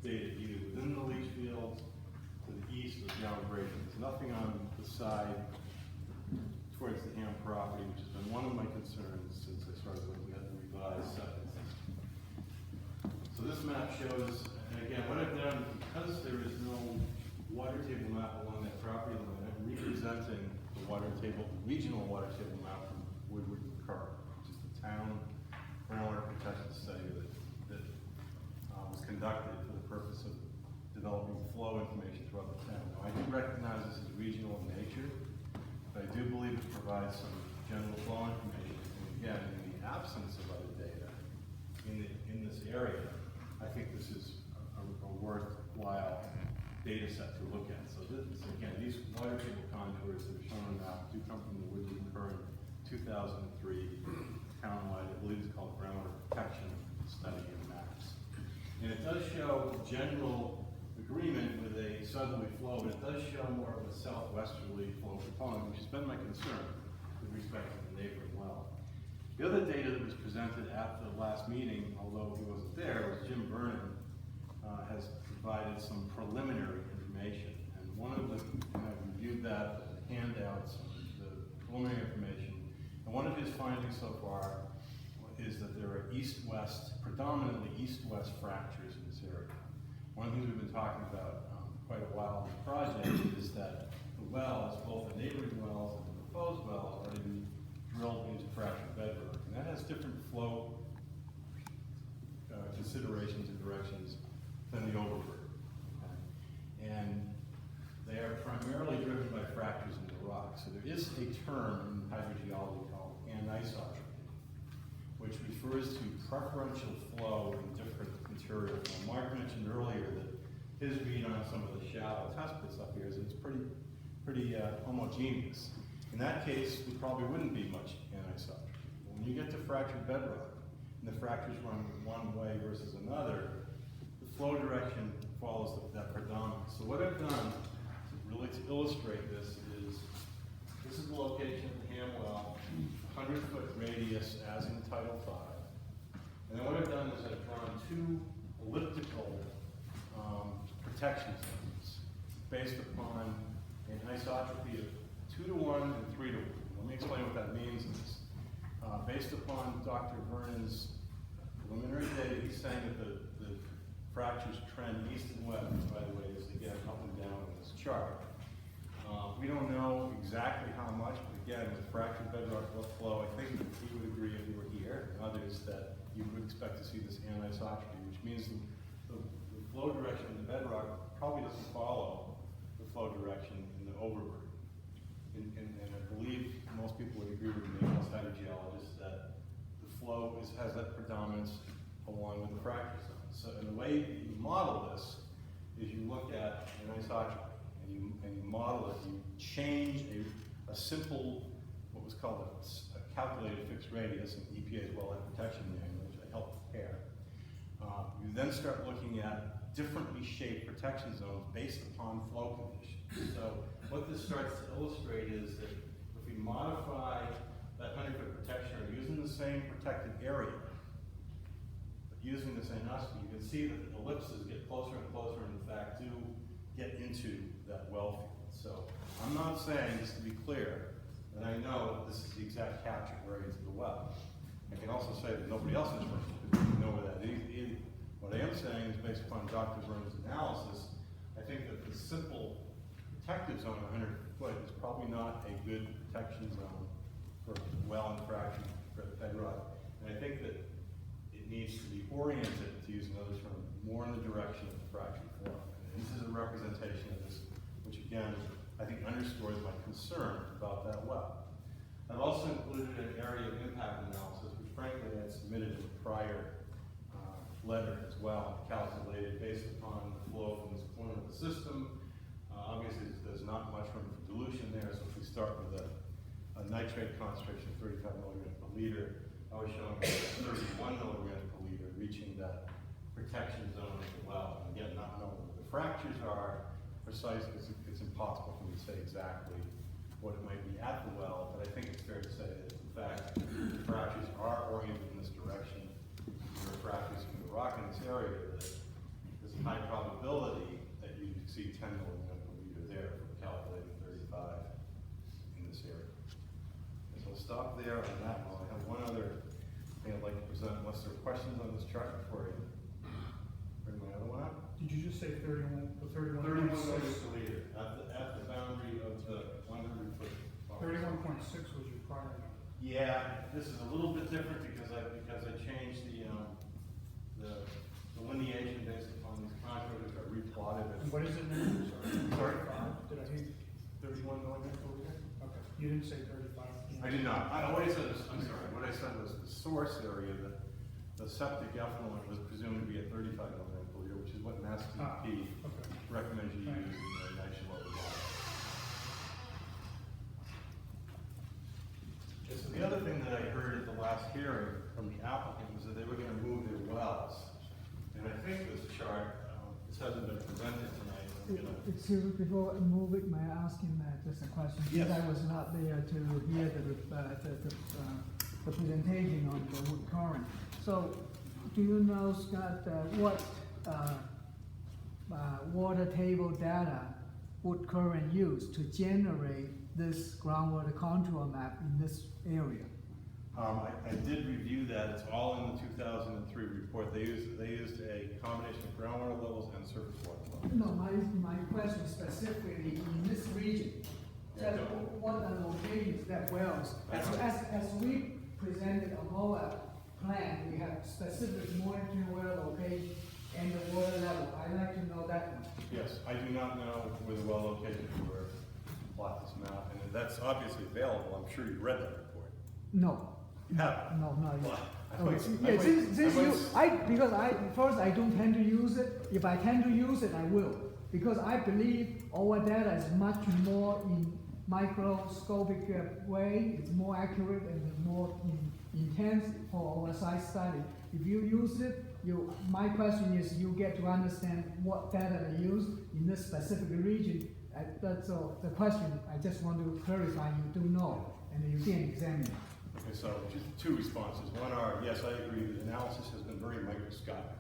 data either within the leach field, to the east, or downgrading. There's nothing on the side towards the Ham property, which has been one of my concerns since I started looking at the revised septic system. So this map shows, and again, what I've done, because there is no water table map along that property line, I'm representing the water table, regional water table map from Woodward and Kerr, which is the town groundwater protection study that was conducted for the purpose of developing flow information throughout the town. Now, I do recognize this is regional in nature, but I do believe it provides some general flow information. And again, in the absence of other data in this area, I think this is a worthwhile data set to look at. So again, these water table contours that are shown on the map do come from the Woodward and Kerr 2003 townwide, I believe it's called groundwater protection study and maps. And it does show general agreement with a southerly flow, but it does show more of a southwesterly flow component, which has been my concern with respect to the neighboring well. The other data that was presented at the last meeting, although he wasn't there, was Jim Vernon has provided some preliminary information. And one of the, and I've reviewed that, the handouts, the preliminary information, and one of his findings so far is that there are east-west, predominantly east-west fractures in this area. One of the things we've been talking about quite a while in the project is that the wells, both the neighboring wells and the proposed wells, are to be drilled into fractured bedrock. And that has different flow considerations and directions than the overburden. Okay? And they are primarily driven by fractures in the rock. So there is a term in hydrogeology called anisotropy, which refers to preferential flow in different materials. Now, Mark mentioned earlier that his read on some of the shallow test pits up here is it's pretty homogeneous. In that case, there probably wouldn't be much anisotropy. When you get to fractured bedrock, and the fractures run one way versus another, the flow direction follows that predominance. So what I've done, to illustrate this is the location of the Ham well, 100-foot radius as in Title V. And then what I've done is I've drawn two elliptical protection zones based upon an isotropy of 2 to 1 and 3 to 1. Let me explain what that means. Based upon Dr. Vernon's preliminary data, he's saying that the fractures trend east and west, by the way, as they get up and down in this chart. We don't know exactly how much, but again, with fractured bedrock flow, I think he would agree if he were here, and others, that you would expect to see this anisotropy, which means the flow direction in the bedrock probably doesn't follow the flow direction in the overburden. And I believe most people would agree with me, most hydrogeologists, that the flow has that predominance along with the fracture zone. So, and the way you model this is you look at anisotropy, and you model it, you change a simple, what was called a calculated fixed radius in EPA's wellhead protection manual, which I helped prepare. You then start looking at differently shaped protection zones based upon flow conditions. So what this starts to illustrate is that if we modify that 100-foot protection or using the same protected area, but using this anisotropy, you can see that the ellipses get closer and closer, and in fact do get into that well field. So I'm not saying, just to be clear, that I know that this is the exact capture area to the well. I can also say that nobody else is working because we know where that is. What I am saying is based upon Dr. Vernon's analysis, I think that the simple protective zone of 100 foot is probably not a good protection zone for well and fractured bedrock. And I think that it needs to be oriented, to use another term, more in the direction of the fractured form. And this is a representation of this, which again, I think underscores my concern about that well. I've also included an area of impact analysis, which frankly I had submitted in a prior letter as well, calculated based upon the flow from this corner of the system. Obviously, there's not much room for dilution there, so if we start with a nitrate concentration of 35 milligrams per liter, I was showing 31 milligrams per liter, reaching that protection zone of the well. And again, not knowing what the fractures are precise, because it's impossible for me to say exactly what it might be at the well, but I think it's fair to say that in fact, the fractures are oriented in this direction. There are fractures in the rock in this area that there's a high probability exceed 10 millimeter per liter there for calculating 35 in this area. So we'll stop there on that one. I have one other thing I'd like to present, unless there are questions on this chart before I bring my other one up. Did you just say 31, the 31.6? 31 millimeters per liter at the boundary of the 100-foot. 31.6 was your prior number. Yeah, this is a little bit different because I changed the delineation based upon these contours. I replotted it. And what is it now? Sorry? 35? Did I hear? 31 millimeters per liter. Okay. You didn't say 35. I did not. What I said was, I'm sorry, what I said was the source area, the septic effluent was presumed to be at 35 millimeters per liter, which is what Mass DEP Okay. recommends you use in the nitrogen water. So the other thing that I heard at the last hearing from the applicant was that they were gonna move their wells. And I think this chart, this hasn't been presented tonight. I'm gonna- Excuse me, before I move it, may I ask him just a question? Yes. Since I was not there to hear the presentation on the wood current. So, do you know, Scott, what water table data wood current used to generate this groundwater contour map in this area? I did review that. It's all in the 2003 report. They used a combination of groundwater levels and surface water levels. No, my question specifically in this region, just what are the locations that wells? As we presented on our plan, we have specific monitoring well location and the water level. I'd like to know that one. Yes, I do not know where the well locations were to plot this map, and that's obviously available. I'm sure you read that report. No. You have? No, not yet. Well, Because I don't tend to use it. If I tend to use it, I will. Because I believe our data is much more in microscopic way. It's more accurate and more intense for our site study. If you use it, my question is, you get to understand what data they use in this specific region. That's all. The question, I just want to clarify, you do know, and you can examine it. Okay, so just two responses. One are, yes, I agree, the analysis has been very microscopic,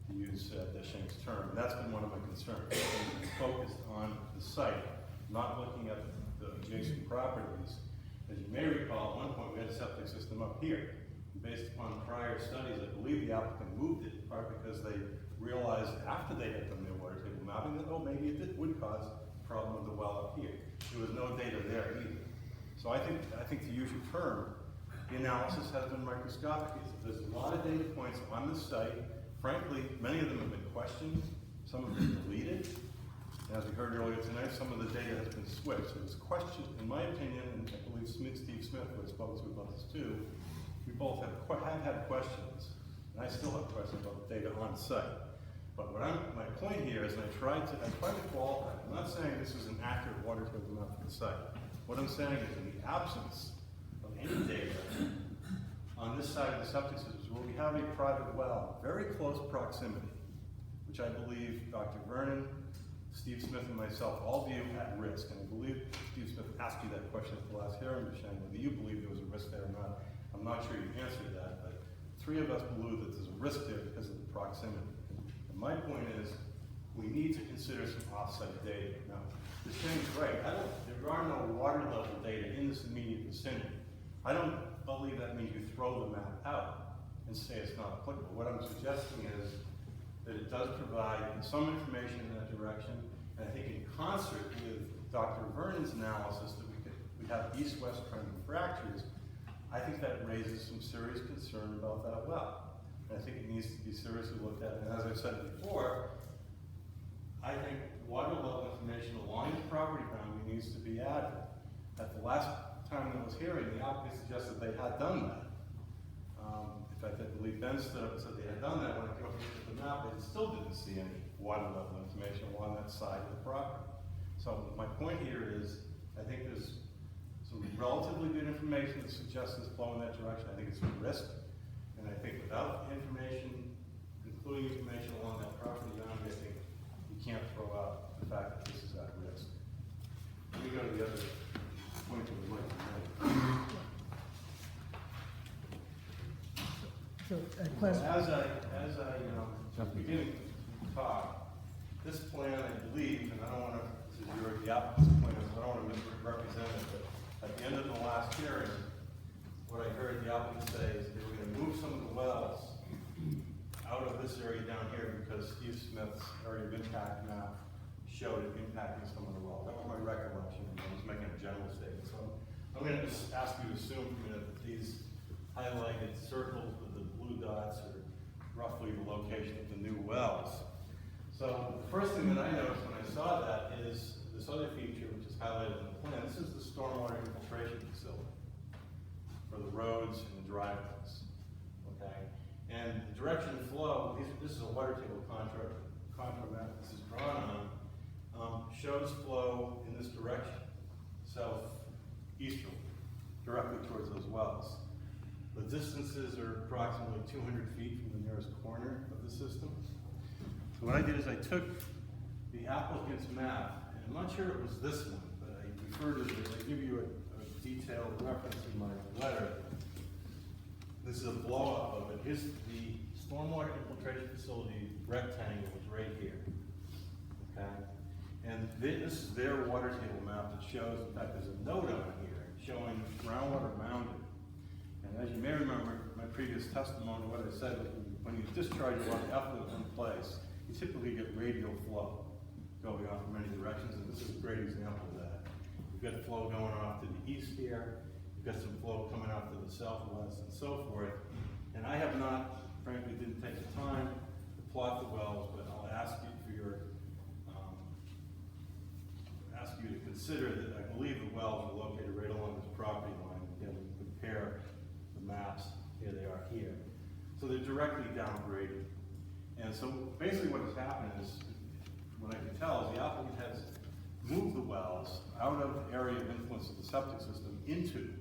to use Deschaines' term. And that's been one of my concerns. We've been focused on the site, not looking at the adjacent properties. As you may recall, at one point we had a septic system up here. And based upon prior studies, I believe the applicant moved it, in part because they realized after they had done their water table mapping that, oh, maybe it would cause a problem with the well up here. There was no data there either. So I think to use your term, the analysis has been microscopic. There's a lot of data points on the site. Frankly, many of them have been questioned. Some have been deleted. As we heard earlier tonight, some of the data has been switched. So this question, in my opinion, and I believe Steve Smith, who I spoke to about this too, we both have had questions, and I still have questions about the data on site. But my point here is, and I tried to qualify. I'm not saying this is an accurate water table map for the site. What I'm saying is, in the absence of any data on this side of the septic systems, where we have a private well, very close proximity, which I believe Dr. Vernon, Steve Smith, and myself all view at risk. And I believe Steve Smith asked you that question at the last hearing, Shane, whether you believe there was a risk there or not. I'm not sure you answered that, but three of us believe that there's a risk there because of the proximity. And my point is, we need to consider some off-site data. Now, the Shane's right. There are no water level data in this immediate vicinity. I don't believe that means you throw the map out and say it's not applicable. What I'm suggesting is that it does provide some information in that direction, and I think in concert with Dr. Vernon's analysis that we have east-west trending fractures, I think that raises some serious concern about that well. And I think it needs to be seriously looked at. And as I said before, I think water level information along the property boundary needs to be added. At the last time I was hearing, the applicant suggested they had done that. In fact, I believe Ben stood up and said they had done that. When I looked at the map, they still didn't see any water level information along that side of the property. So my point here is, I think there's some relatively good information that suggests this flow in that direction. I think it's a risk, and I think without information, including information along that property boundary, I think you can't throw out the fact that this is at risk. Let me go to the other point that we'd like to make. So, question. As I beginning to talk, this plan, I believe, and I don't wanna, this is the applicant's plan, so I don't wanna misrepresent it, but at the end of the last hearing, what I heard the applicant say is they were gonna move some of the wells out of this area down here because Steve Smith's area of impact map showed it impacting some of the wells. That was my recollection, and I was making a general statement. So I'm gonna just ask you to assume for a minute that these highlighted circles with the blue dots are roughly the location of the new wells. So the first thing that I noticed when I saw that is this other feature, which is highlighted in the plan. This is the stormwater infiltration facility for the roads and the driveways, okay? And the direction of flow, this is a water table contour map this is drawn on, shows flow in this direction, southeasterly, directly towards those wells. The distances are approximately 200 feet from the nearest corner of the system. So what I did is I took the applicant's map, and I'm not sure it was this one, but I referred to it, I give you a detailed reference in my letter. This is a blow-up of it. Here's the stormwater infiltration facility rectangle is right here, okay? And this is their water table map that shows, in fact, there's a note on here showing groundwater mounted. And as you may remember, my previous testimony, what I said was when you discharge a lot of effluent in place, you typically get radial flow going off in many directions, and this is a great example of that. You've got flow going off to the east here, you've got some flow coming off to the southwest, and so forth. And I have not, frankly, didn't take the time to plot the wells, but I'll ask you for your, ask you to consider that I believe the wells are located right along this property line. Again, we compare the maps, here they are here. So they're directly downgraded. And so basically what has happened is, what I can tell is the applicant has moved the wells out of the area of influence of the septic system into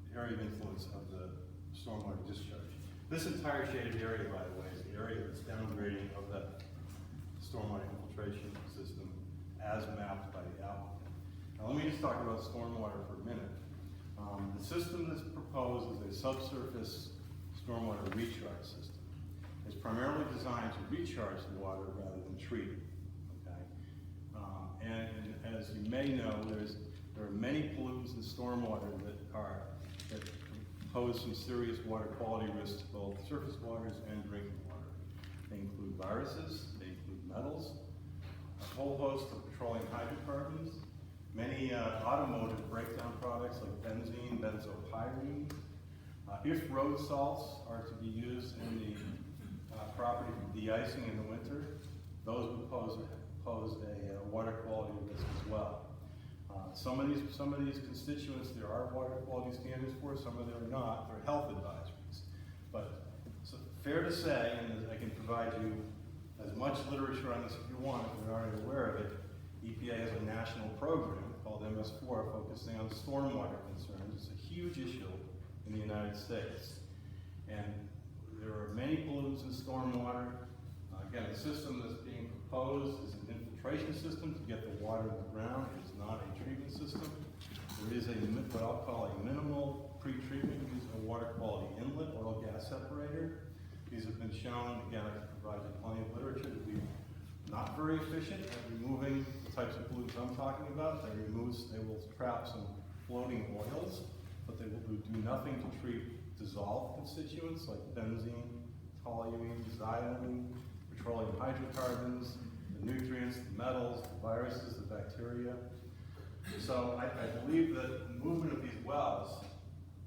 the area of influence of the stormwater discharge. This entire shaded area, by the way, is the area that's downgrading of the stormwater infiltration system as mapped by the applicant. Now let me just talk about stormwater for a minute. The system that's proposed is a subsurface stormwater recharge system. It's primarily designed to recharge the water rather than treat it, okay? And as you may know, there are many pollutants in stormwater that pose some serious water quality risks to both surface waters and drinking water. They include viruses, they include metals, a whole host of petroleum hydrocarbons, many automotive breakdown products like benzene, benzopyrene. If road salts are to be used in the property for de-icing in the winter, those would pose a water quality risk as well. Some of these constituents there are water quality standards for, some of them are not. They're health advisories. But so fair to say, and I can provide you as much literature on this if you want, if you're already aware of it, EPA has a national program called MS4 focusing on stormwater concerns. It's a huge issue in the United States. And there are many pollutants in stormwater. Again, the system that's being proposed is an infiltration system to get the water in the ground. It is not a treatment system. There is what I'll call a minimal pre-treatment using a water quality inlet oil gas separator. These have been shown, again, I can provide you plenty of literature, to be not very efficient at removing the types of pollutants I'm talking about. They will trap some floating oils, but they will do nothing to treat dissolved constituents like benzene, toluene, xylene, petroleum hydrocarbons, the nutrients, the metals, the viruses, the bacteria. So I believe that the movement of these wells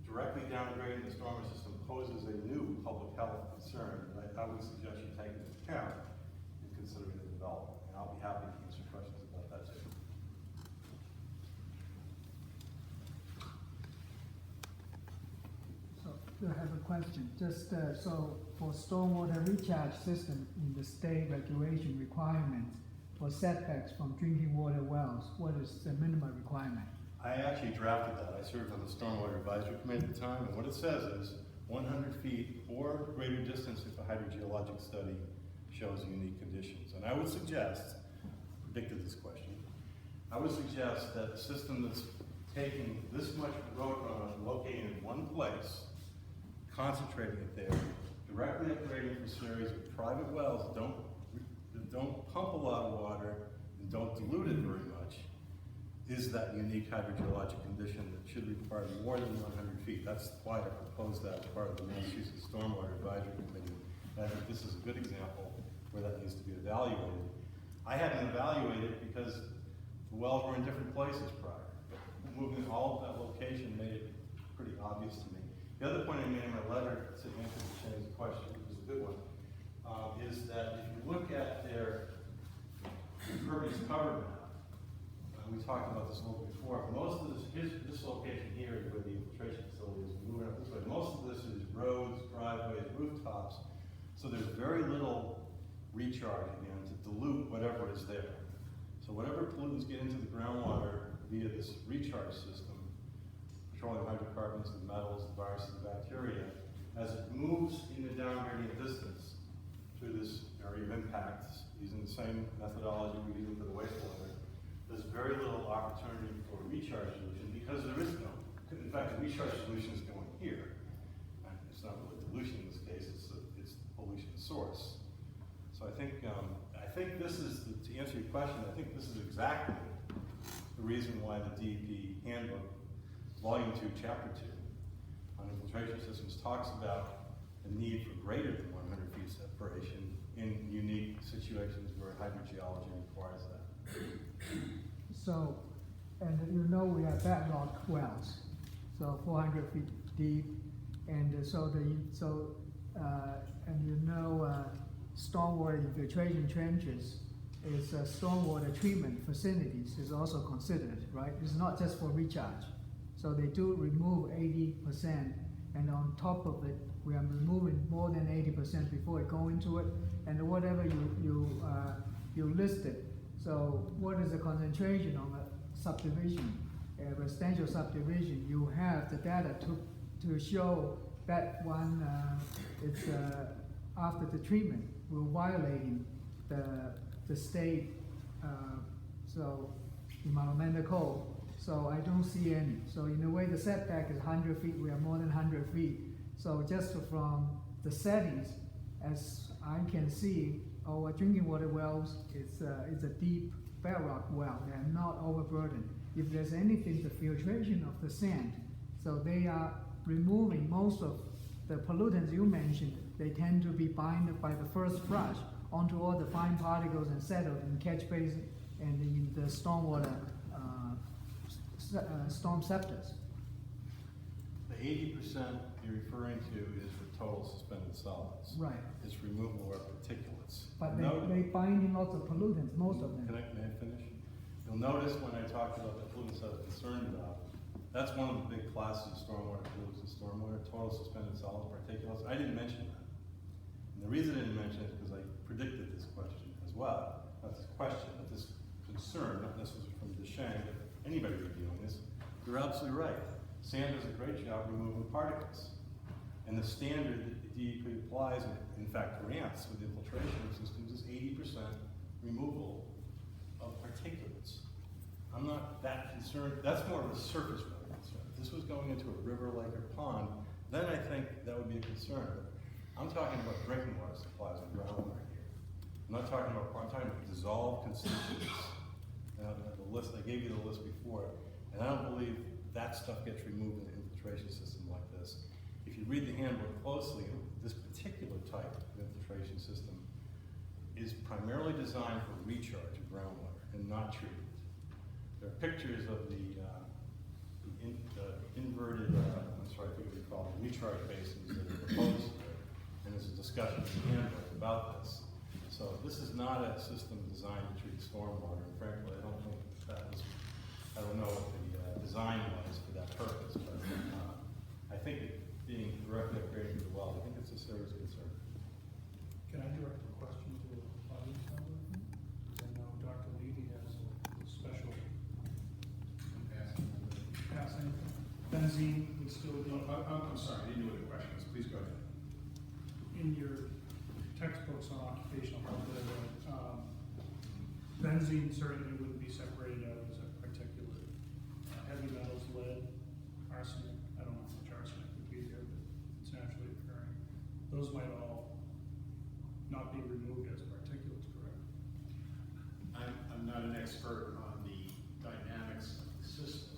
directly downgrading the stormwater system poses a new public health concern that I would suggest you take into account in considering the development. And I'll be happy to answer questions about that too. So I have a question. Just so for stormwater recharge system in the state regulation requirement for setbacks from drinking water wells, what is the minimum requirement? I actually drafted that. I served on the Stormwater Advisory Committee at the time, and what it says is 100 feet or greater distance if a hydrogeologic study shows unique conditions. And I would suggest, predicted this question, I would suggest that a system that's taking this much road runoff, locating it in one place, concentrating it there, directly upgrading from series of private wells that don't pump a lot of water and don't dilute it very much, is that unique hydrogeologic condition that should require more than 100 feet. That's why I proposed that as part of the Massachusetts Stormwater Advisory Committee. And I think this is a good example where that needs to be evaluated. I hadn't evaluated because the wells were in different places prior. But moving all of that location made it pretty obvious to me. The other point I made in my letter to answer Shane's question, which is a good one, is that if you look at their impervious cover map, we talked about this a little before, most of this location here is where the infiltration facility is. Moving up this way, most of this is roads, driveways, rooftops, so there's very little recharge again to dilute whatever is there. So whatever pollutants get into the groundwater via this recharge system, petroleum hydrocarbons, the metals, the viruses, the bacteria, as it moves in the down gradient distance through this area of impact, using the same methodology we're using for the wastewater, there's very little opportunity for a recharge solution because there is no. In fact, the recharge solution is going here. And it's not really dilution in this case, it's the pollution source. So I think this is, to answer your question, I think this is exactly the reason why the DEP handbook, volume 2, chapter 2, on infiltration systems talks about the need for greater than 100 feet separation in unique situations where hydrogeology requires that. So, and you know we have bedrock wells, so 400 feet deep, and and you know stormwater infiltration trenches is stormwater treatment facilities is also considered, right? It's not just for recharge. So they do remove 80%, and on top of it, we are removing more than 80% before it go into it, and whatever you listed. So what is the concentration on a subdivision, a residential subdivision? You have the data to show that one, it's after the treatment, we're violating the state, so environmental code. So I don't see any. So in a way, the setback is 100 feet, we are more than 100 feet. So just from the settings, as I can see, our drinking water wells is a deep bedrock well. They are not overburdened. If there's anything, the filtration of the sand, so they are removing most of the pollutants you mentioned. They tend to be binded by the first flush onto all the fine particles and settled in catch basin and in the stormwater storm scepters. The 80% you're referring to is for total suspended solids. Right. It's removal of particulates. But they bind in lots of pollutants, most of them. May I finish? You'll notice when I talked about the pollutants I was concerned about, that's one of the big classes of stormwater pollutants in stormwater, total suspended solid particulates. I didn't mention that. And the reason I didn't mention it is because I predicted this question as well. Not this question, but this concern, not necessarily from Deschamps, but anybody reviewing this. You're absolutely right. Sand does a great job removing particles. And the standard that the DEP applies, and in fact grants with infiltration systems, is 80% removal of particulates. I'm not that concerned. That's more of a surface water concern. If this was going into a river, lake, or pond, then I think that would be a concern. But I'm talking about drinking water supplies and groundwater here. I'm talking about dissolved constituents. The list, I gave you the list before, and I don't believe that stuff gets removed in an infiltration system like this. If you read the handbook closely, this particular type of infiltration system is primarily designed for recharge of groundwater and not treatment. There are pictures of the inverted, I'm sorry, I forget what you call them, recharge basins that are proposed here, and there's a discussion in the handbook about this. So this is not a system designed to treat stormwater, and frankly, I don't think that was, I don't know what the design was for that purpose, but I think it being directly upgraded to the well, I think it's a serious concern. Can I direct a question to the audience member? I know Dr. Levy has a special passing. Benzene would still be, I'm sorry, I didn't know what the question was. Please go ahead. in your textbooks on occupational health, benzene certainly wouldn't be separated out as a particulate. Heavy metals, lead, arsenic, I don't know how much arsenic would be there, but it's naturally occurring. Those might all not be removed as particulates, correct? not an expert on the dynamics of the system.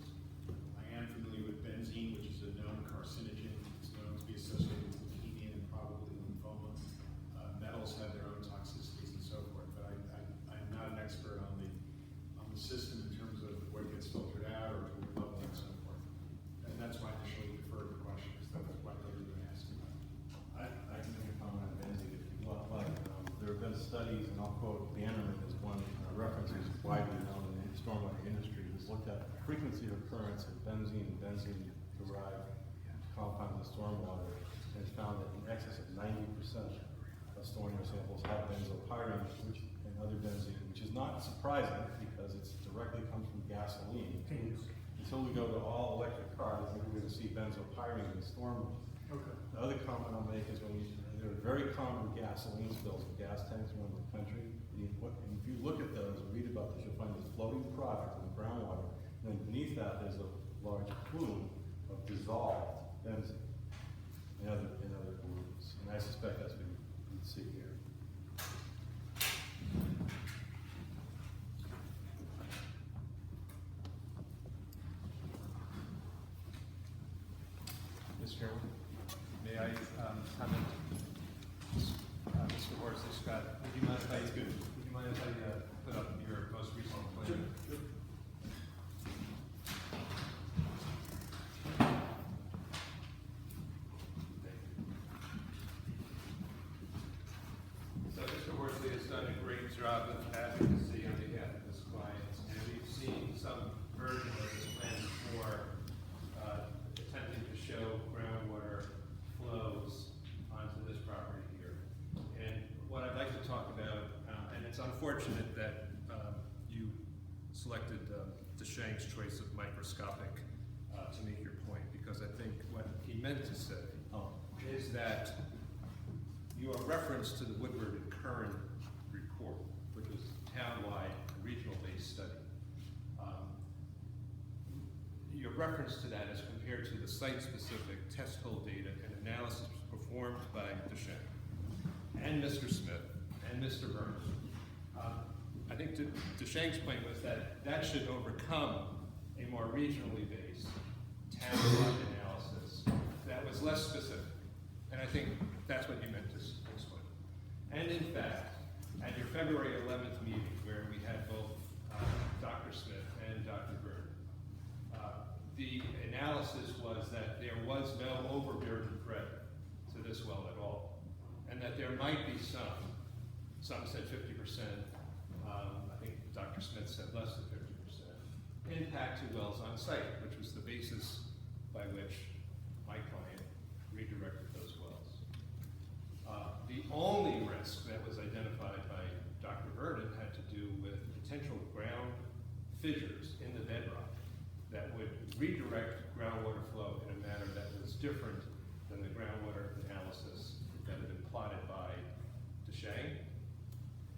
I am familiar with benzene, which is a known carcinogen. It's known to be associated with leukemia and probably lymphoma. Metals have their own toxicities and so forth, but I'm not an expert on the system in terms of what gets filtered out or to what level and so forth. And that's why I initially deferred the question, because that was what they were going to ask about. I can make a comment on benzene if you want. There have been studies, and I'll quote Bannerman as one reference who's widely known in the stormwater industry, who's looked at the frequency of occurrence of benzene-derived compounds in stormwater, and has found that in excess of 90% of stormwater samples have benzopyrene, and other benzene, which is not surprising because it directly comes from gasoline. Until we go to all electric cars, I think we're going to see benzopyrene in stormwater. Okay. The other comment I'll make is there are very common gasoline spills in gas tanks around the country. If you look at those and read about this, you'll find this floating product in the groundwater, and then beneath that there's a large plume of dissolved benzene in other pollutants. And I suspect that's what you'd see here. Mr. Chairman, may I comment? Mr. Horsley, Scott, would you mind if I put up your most recent plan? Sure. So Mr. Horsley has done a great job of advocacy on behalf of his clients, and we've seen some version of this plan before, attempting to show groundwater flows onto this property here. And what I'd like to talk about, and it's unfortunate that you selected DeShang's choice of microscopic to make your point, because I think what he meant to say is that your reference to the Woodward and Curran report, which was a town-wide and regional-based study, your reference to that is compared to the site-specific test hole data and analysis performed by DeShang and Mr. Smith and Mr. Burns. I think DeShang's point was that that should overcome a more regionally based town-wide analysis that was less specific. And I think that's what you meant to explain. And in fact, at your February 11th meeting, where we had both Dr. Smith and Dr. Bird, the analysis was that there was no overburden threat to this well at all, and that there might be some said 50%, I think Dr. Smith said less than 50%, impact to wells on site, which was the basis by which my client redirected those wells. The only risk that was identified by Dr. Vernon had to do with potential ground fissures in the bedrock that would redirect groundwater flow in a manner that was different than the groundwater analysis that had been plotted by DeShang,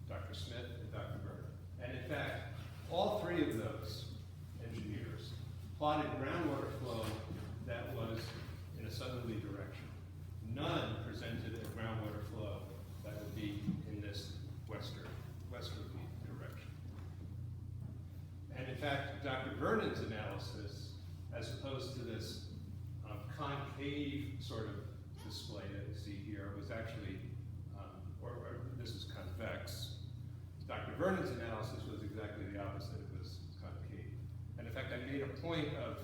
Dr. Smith, and Dr. Vernon. And in fact, all three of those engineers plotted groundwater flow that was in a southerly direction. None presented a groundwater flow that would be in this westerly direction. And in fact, Dr. Vernon's analysis, as opposed to this concave sort of display that you see here, was actually, or this is convex. Dr. Vernon's analysis was exactly the opposite. It was concave. And in fact, I made a point of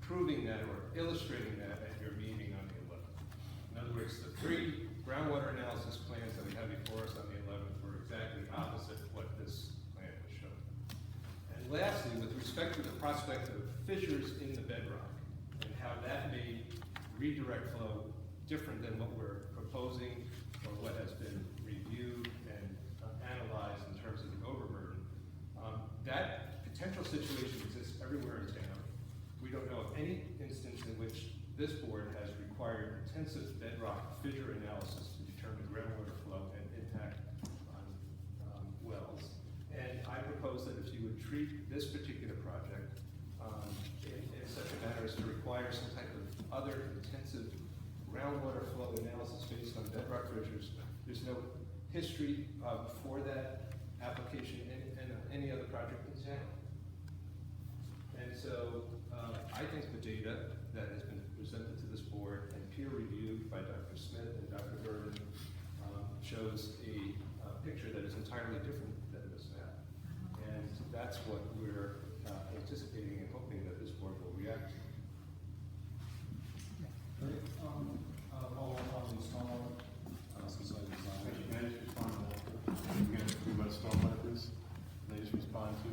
proving that or illustrating that at your meeting on the 11th. In other words, the three groundwater analysis plans that we had before us on the 11th were exactly opposite what this plan was showing. And lastly, with respect to the prospect of fissures in the bedrock and how that may redirect flow different than what we're proposing or what has been reviewed and analyzed in terms of the overburden, that potential situation exists everywhere in town. We don't know of any instance in which this board has required intensive bedrock fissure analysis to determine groundwater flow and impact on wells. And I propose that if you would treat this particular project in such a manner as to require some type of other intensive groundwater flow analysis based on bedrock fissures, there's no history for that application any other project in town. And so, I think the data that has been presented to this board and peer reviewed by Dr. Smith and Dr. Burden shows a picture that is entirely different than this map. And that's what we're anticipating and hoping that this board will react to. Follow up on the stormwater, since I designed. Actually, can I just respond to that? We're going to talk about stormwater, please. Can I just respond to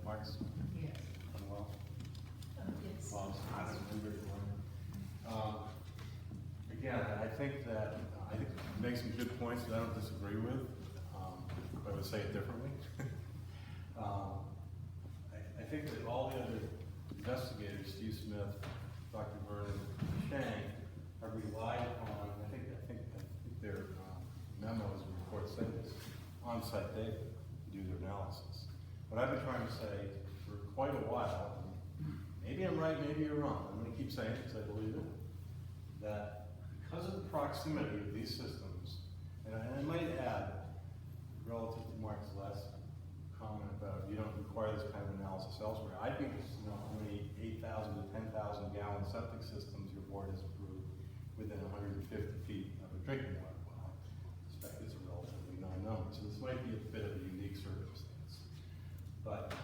Mark's? Yes. Well, Yes. well, I don't remember it. Again, I think you make some good points that I don't disagree with. I would say it differently. I think that all the other investigators, Steve Smith, Dr. Vernon, Shang, have relied on, I think their memos and reports say this, on-site data to do their analysis. What I've been trying to say for quite a while, maybe I'm right, maybe you're wrong, I'm gonna keep saying it because I believe it, that because of the proximity of these systems, and I might add, relative to Mark's last comment about you don't require this kind of analysis elsewhere, I think it's, how many 8,000 to 10,000 gallon septic systems your board has approved within 150 feet of a drinking water well. I suspect it's a relatively known number, so this might be a bit of a unique circumstance. But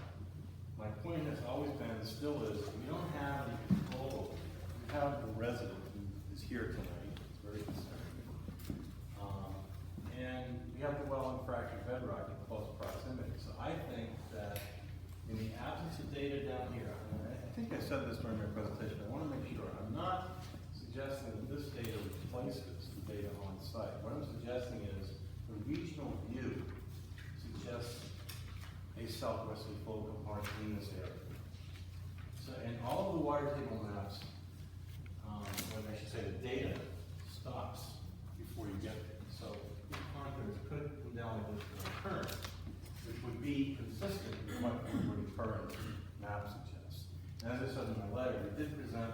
my point has always been, and still is, we don't have any control over it. We have the resident who is here tonight, it's very concerning. And we have the well and fractured bedrock in close proximity. So I think that in the absence of data down here, and I think I said this during my presentation, I want to make sure, I'm not suggesting that this data replaces the data on site. What I'm suggesting is the regional view suggests a southwesterly flow component in this area. So in all of the water table maps, or I should say the data stops before you get there. So the contours could come down with the current, which would be consistent with what the current map suggests. And as I said in my letter, we did present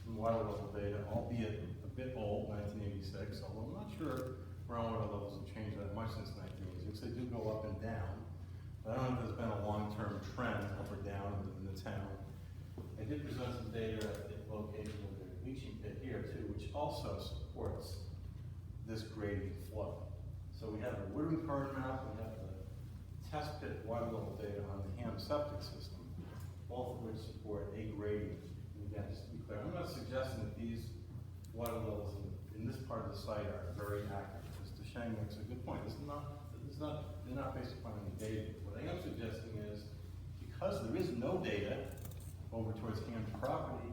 some water level data, albeit a bit old, 1986, although I'm not sure groundwater levels have changed that much since 1986. They do go up and down. But I don't know if there's been a long-term trend up or down in the town. I did present some data at the location of the leaching pit here too, which also supports this gradient flow. So we have a Woodland current map, we have the test pit water level data on the Ham septic system, both of which support a gradient. And again, just to be clear, I'm not suggesting that these water levels in this part of the site are very accurate. Mr. Shang makes a good point. They're not based upon any data. What I am suggesting is, because there is no data over towards Ham's property,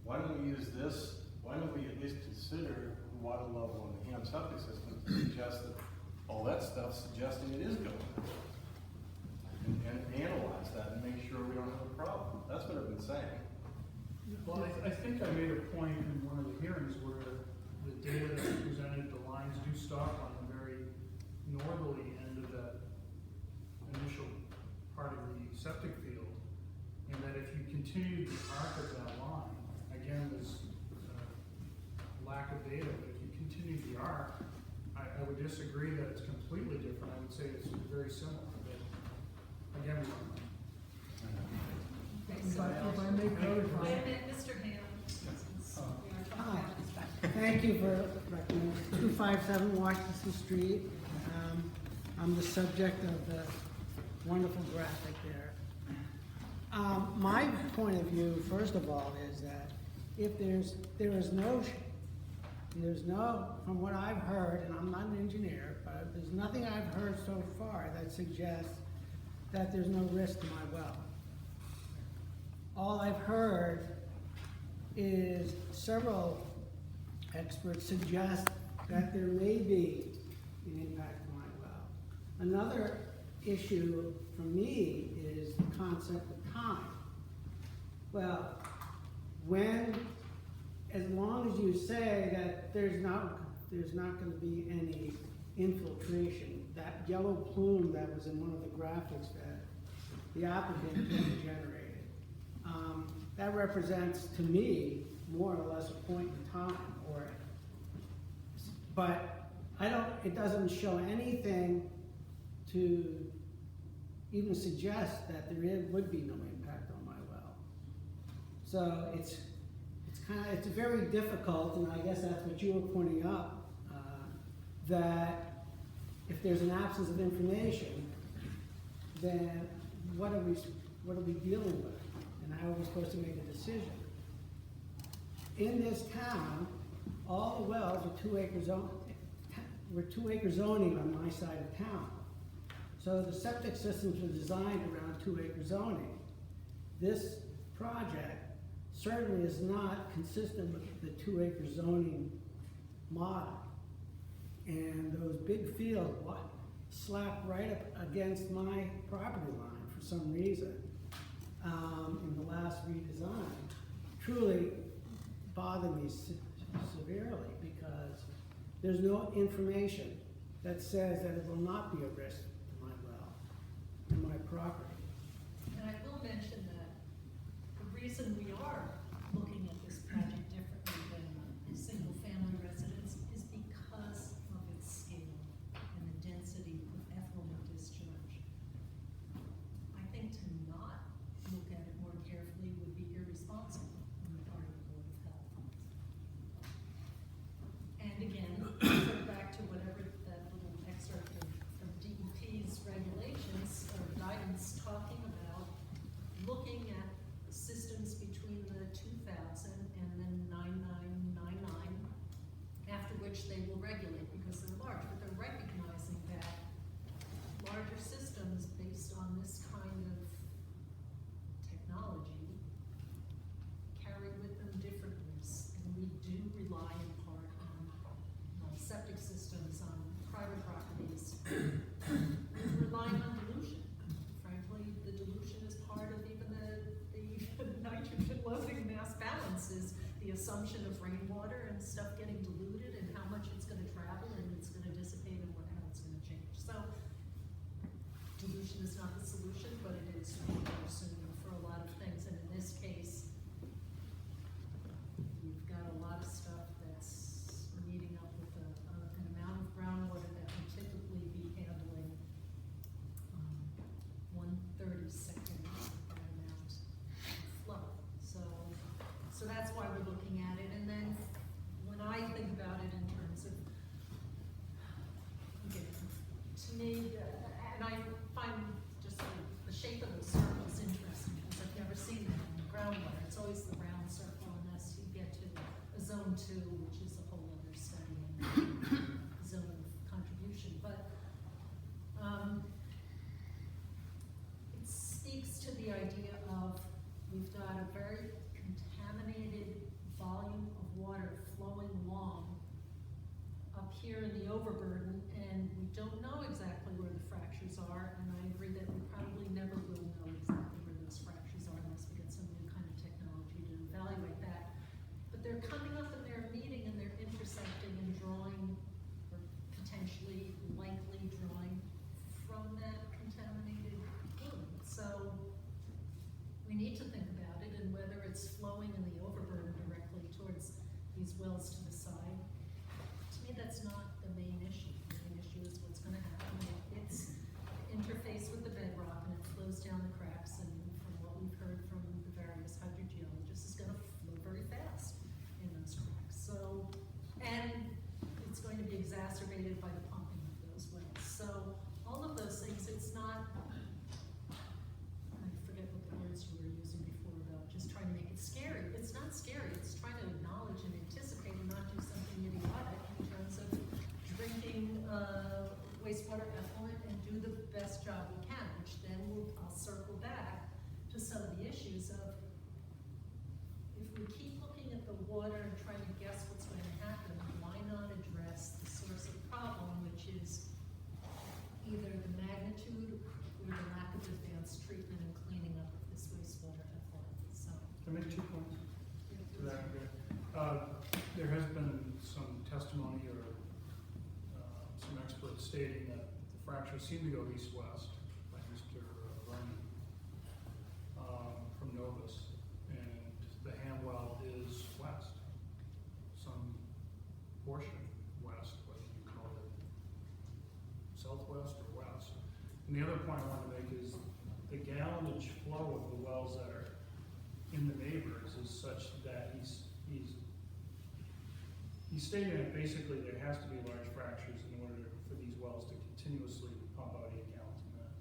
why don't we use this? Why don't we at least consider the water level in the Ham septic system to suggest that all that stuff suggesting it is going up? And analyze that and make sure we don't have a problem. That's what I've been saying. Well, I think I made a point in one of the hearings where the data that was presented, the lines do stop on the very northerly end of that initial part of the septic field. And that if you continue the arc of that line, again, there's lack of data, but if you continue the arc, I would disagree that it's completely different. I would say it's very similar, but again, we don't know. If I may clarify. Wait a minute, Mr. Ham. Since we are talking about this back. Thank you for recommending 257 Washington Street. I'm the subject of the wonderful graphic there. My point of view, first of all, is that if there is no, from what I've heard, and I'm not an engineer, but there's nothing I've heard so far that suggests that there's no risk to my well. All I've heard is several experts suggest that there may be an impact to my well. Another issue for me is the concept of time. Well, as long as you say that there's not going to be any infiltration, that yellow plume that was in one of the graphics that the applicant generated, that represents to me more or less a point in time, but it doesn't show anything to even suggest that would be no impact on my well. So it's very difficult, and I guess that's what you were pointing out, that if there's an absence of information, then what are we dealing with, and how are we supposed to make a decision? In this town, all the wells are 2 acre zoning on my side of town. So the septic systems were designed around 2 acre zoning. This project certainly is not consistent with the 2 acre zoning model. And those big fields slap right up against my property line for some reason in the last redesign truly bothered me severely, because there's no information that says that it will not be a risk to my well and my property. And I will mention that the reason we are looking at this project differently than single-family residence is because of its scale and the density of effluent discharge. I think to not look at it more carefully would be irresponsible on the part of the Board of Health. And again, go back to whatever that little excerpt from DEP's regulations or guidance talking about looking at systems between the 2000 and then 9999, after which they will regulate because they're large, but they're recognizing that larger systems based on this kind of technology carry with them different risks, and we do rely in part on septic systems on private properties. We're relying on dilution. Frankly, the dilution is part of even the nitrogen loading mass balance is the assumption of rainwater and stuff getting diluted and how much it's going to travel and it's going to dissipate and how it's going to change. So dilution is not the solution, but it is assuming for a lot of things. And in this case, we've got a lot of stuff that's meeting up with an amount of groundwater that would typically be handling 1/32nd of that amount of flow. So that's why we're looking at it. And then when I think about it in terms of, okay, to me, and I find just the shape of the circle is interesting because I've never seen that in the groundwater. It's always the round circle unless you get to a zone 2, which is a whole other study and zone of contribution. But it speaks to the idea of we've got a very contaminated volume of water flowing along up here in the overburden, and we don't know exactly where the fractures are, and I agree that we probably never will know exactly where those fractures are unless we get some new kind of technology to evaluate that. But they're coming up and they're meeting and they're intersecting and drawing, or potentially likely drawing from that contaminated fluid. So we need to think about it and whether it's flowing in the overburden directly towards these wells to the side. To me, that's not the main issue. The main issue is what's going to happen. It's interface with the bedrock and it flows down the cracks, and from what we've heard from the various hydrogeologists, it's going to flow very fast in those cracks. So, and it's going to be exacerbated by the pumping of those wells. So all of those things, it's not, I forget what the words you were using before about just trying to make it scary. It's not scary. It's trying to acknowledge and anticipate and not do something idiotic in terms of drinking wastewater effluent and do the best job we can, which then I'll circle back to some of the issues of if we keep looking at the water and trying to guess what's going to happen, why not address the source of the problem, which is either the magnitude or the lack of advanced treatment and cleaning up of this wastewater effluent. So, Can I make 2 points to that? There has been some testimony or some experts stating that the fractures seem to go east-west, like Mr. Vernon from Novus, and the hand well is west, some portion west, whether you call it southwest or west. And the other point I want to make is the gallonage flow of the wells that are in the neighbors is such that he's stating that basically there has to be large fractures in order for these wells to continuously pump out 8 gallons a minute.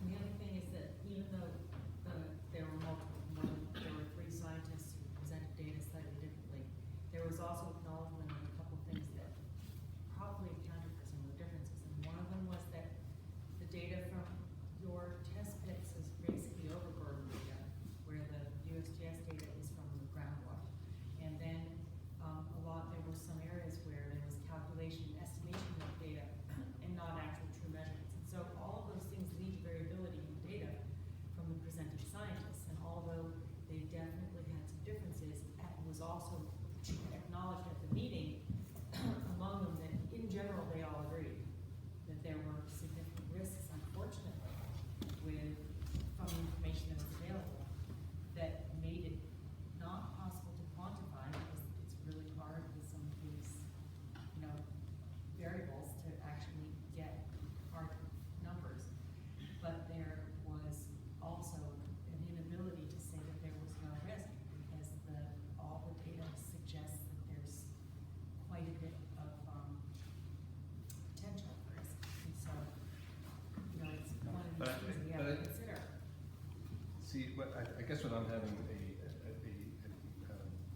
And the other thing is that even though there were 3 scientists who presented data slightly differently, there was also acknowledgement of a couple of things that probably accounted for some of the differences. And one of them was that the data from your test pits is basically overburden data, where the USGS data is from the groundwater. And then there were some areas where there was calculation, estimation of data, and not actual true measurements. And so all of those things lead to variability in the data from the presented scientists. And although they definitely had some differences, it was also acknowledged at the meeting among them that in general they all agreed that there were significant risks, unfortunately, from the information that was available that made it not possible to quantify because it's really hard with some of these, variables to actually get hard numbers. But there was also an inability to say that there was no risk because all the data suggests that there's quite a bit of potential for risk. And so, it's one of these things we have to consider. See, I guess what I'm having a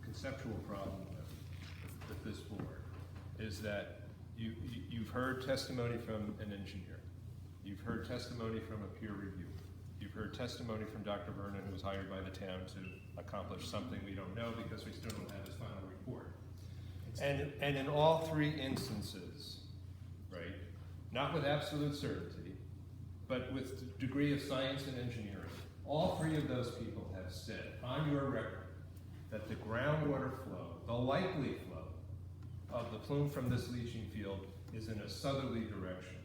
conceptual problem with this board is that you've heard testimony from an engineer. You've heard testimony from a peer reviewer. You've heard testimony from Dr. Vernon, who was hired by the town to accomplish something we don't know because we still don't have his final report. And in all 3 instances, right, not with absolute certainty, but with degree of science and engineering, all 3 of those people have said on your record that the groundwater flow, the likely flow of the plume from this leaching field is in a southerly direction.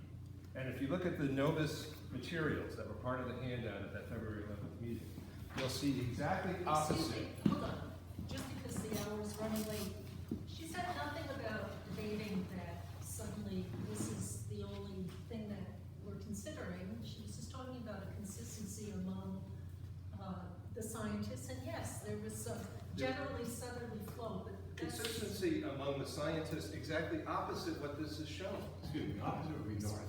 And if you look at the Novus materials that were part of the handout at that February 11th meeting, you'll see exactly opposite. Excuse me, hold on. Just because the hour is running late, she said nothing about debating that suddenly this is the only thing that we're considering. She was just talking about a consistency among the scientists, and yes, there was some generally southerly flow, but that's... Consistency among the scientists exactly opposite what this is showing. Excuse me, opposite would be north.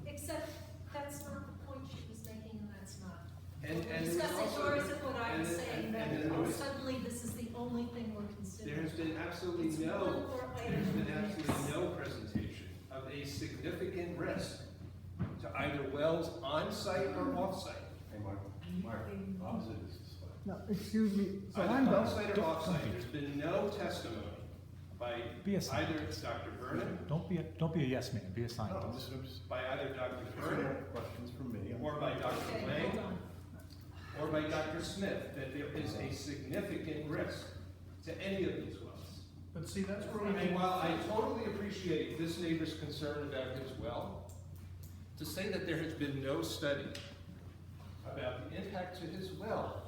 Except that's not the point she was making, and that's not. And We're discussing yours and what I was saying, that and suddenly this is the only thing we're considering. There's been absolutely It's one more item in the mix. no presentation of a significant risk to either wells on-site or off-site. Hey, Mark, opposite is this way. No, excuse me, so Either I'm on-site or off-site, there's been no testimony by Be a either scientist. Dr. Vernon, Don't be a yes man, be a No, scientist. I'm just by either Dr. further Vernon, questions from me. or by Dr. Okay, Lang, hold on. or by Dr. Smith, that there is a significant risk to any of these wells. But see, that's where we And while I totally appreciate this neighbor's concern about his well, to say that there has been no study about the impact to his well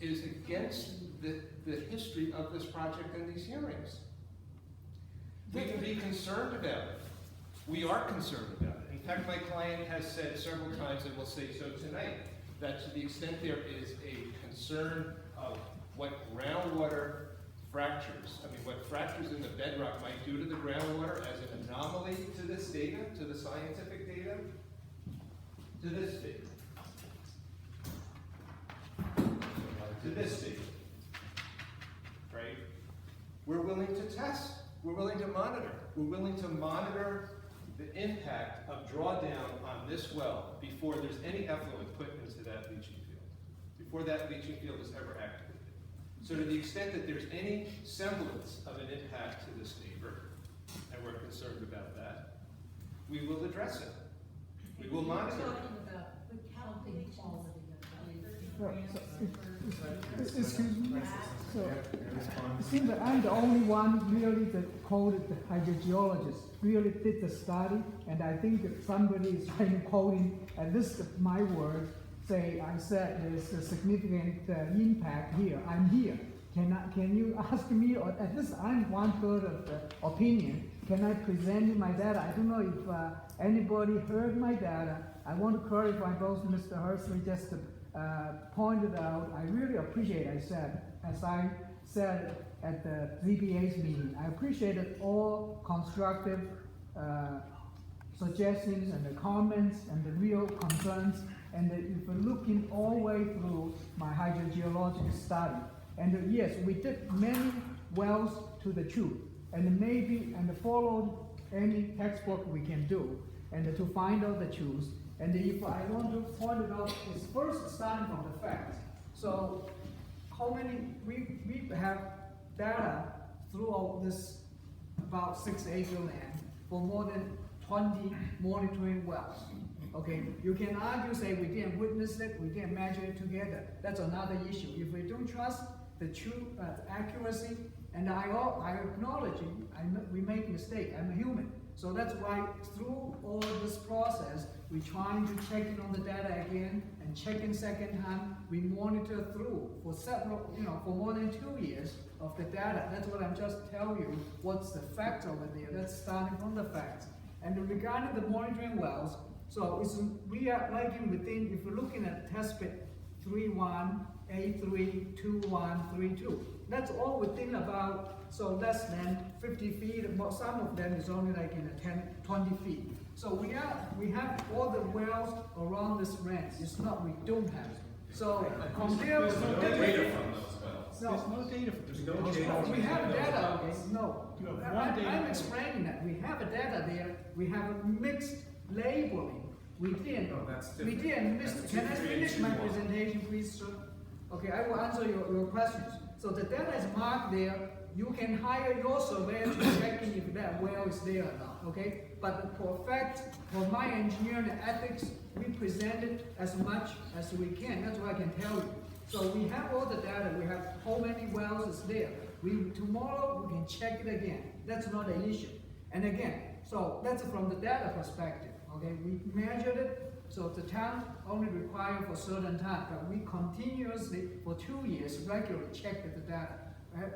is against the history of this project and these hearings. We can be concerned about it. We are concerned about it. In fact, my client has said several times, and will say so tonight, that to the extent there is a concern of what groundwater fractures, what fractures in the bedrock might do to the groundwater as an anomaly to this data, to the scientific data, to this data. To this data. Right? We're willing to test. We're willing to monitor. We're willing to monitor the impact of drawdown on this well before there's any effluent put into that leaching field, before that leaching field is ever activated. So to the extent that there's any semblance of an impact to this neighbor, and we're concerned about that, we will address it. We will monitor We're it. talking about the counting quality Well, of excuse me, so it seems that I'm the only one really that quoted the hydrogeologist, really did the study, and I think that somebody is trying to quote him, and this is my word, I said there's a significant impact here, I'm here. Can you ask me, or at least I'm 1/3 of the opinion, can I present you my data? I don't know if anybody heard my data. I want to clarify both Mr. Horsley just pointed out. I really appreciate, as I said at the ZBA's meeting, I appreciated all constructive suggestions and the comments and the real concerns. And if we're looking all the way through my hydrogeological study, and yes, we did many wells to the truth, and maybe followed any textbook we can do, and to find out the truth. And if I want to point it out, it's first starting from the facts. So how many, we have data throughout this about 6 acre land for more than 20 monitoring wells. Okay, you can argue, say we didn't witness it, we didn't measure it together. That's another issue. If we don't trust the true accuracy, and I acknowledge it, we make mistake. I'm a human, so that's why through all this process, we're trying to check in on the data again and check in second time. We monitor through for several, for more than 2 years of the data. That's what I'm just telling you. What's the facts over there? That's starting from the facts. And regarding the monitoring wells. So we are liking within, if we're looking at test pit 3.1, A3, 2.1, 3.2, that's all within about, so less than 50 feet, some of them is only like in a 10, 20 feet. So we have all the wells around this range. It's not, we don't have it. So compare with There's no data from those wells. No. There's no data. There's no data. We have data, okay? No. You have one data. I'm explaining that. We have a data there. We have a mixed labeling. We didn't. No, that's We different. didn't miss. That's Can I finish my 2.3 and 2.1. presentation, please, sir? Okay, I will answer your questions. So the data is marked there. You can hire your surveyor to check in if that well is there or not, okay? But for fact, for my engineering ethics, we present it as much as we can. That's what I can tell you. So we have all the data. We have how many wells is there. Tomorrow we can check it again. That's not an issue. And again, so that's from the data perspective, okay? We measured it. So the town only required for certain time, but we continuously, for 2 years, regularly checked the data.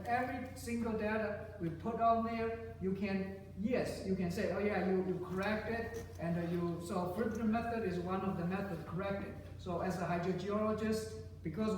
Every single data we put on there, you can say, oh yeah, you correct it, and so filter method is one of the methods corrected. So as a hydrogeologist, because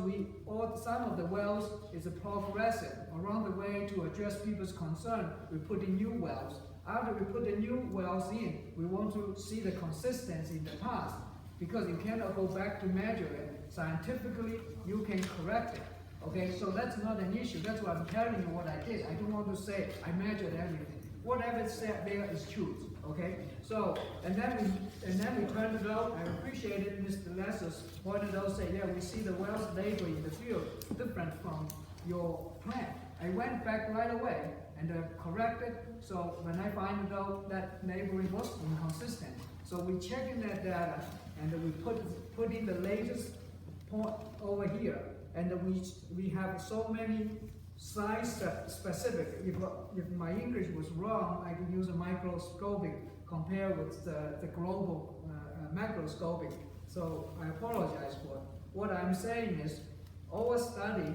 some of the wells is a progressive around the way to address people's concern, we put in new wells. After we put the new wells in, we want to see the consistency in the past, because you cannot go back to measure it. Scientifically, you can correct it. Okay, so that's not an issue. That's why I'm telling you what I did. I don't want to say I measured everything. Whatever is said there is truth. Okay, so and then we turned it out. I appreciated Mr. Lessers pointed out, say, yeah, we see the wells label in the field different from your plan. I went back right away and corrected. So when I find out that labeling was inconsistent, so we check in that data and we put in the latest point over here. And we have so many size specific. If my English was wrong, I could use a microscopic compare with the global macroscopic. So I apologize for it. What I'm saying is our study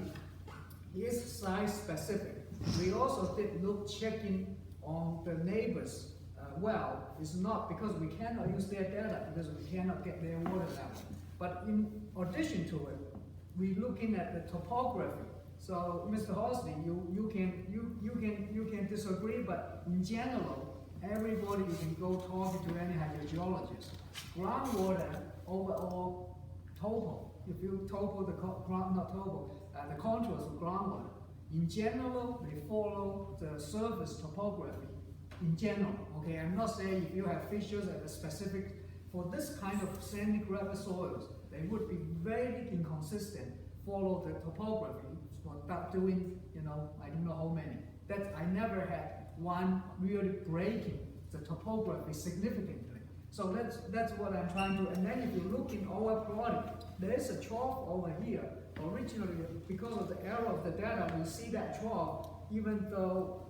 is size specific. We also did checking on the neighbors well. It's not because we cannot use their data because we cannot get their water level. But in addition to it, we're looking at the topography. So, Mr. Horsley, you can disagree, but in general, everybody you can go talk to any hydrogeologist. Groundwater overall topo. If you topo the the contours of groundwater, in general they follow the surface topography. In general, okay. I'm not saying if you have fissures at a specific for this kind of sandy gravel soils. They would be very inconsistent, follow the topography without doing, I don't know how many. I never had one really breaking the topography significantly. So that's what I'm trying to, and then if you look in our product, there is a trough over here. Originally, because of the error of the data, we see that trough, even though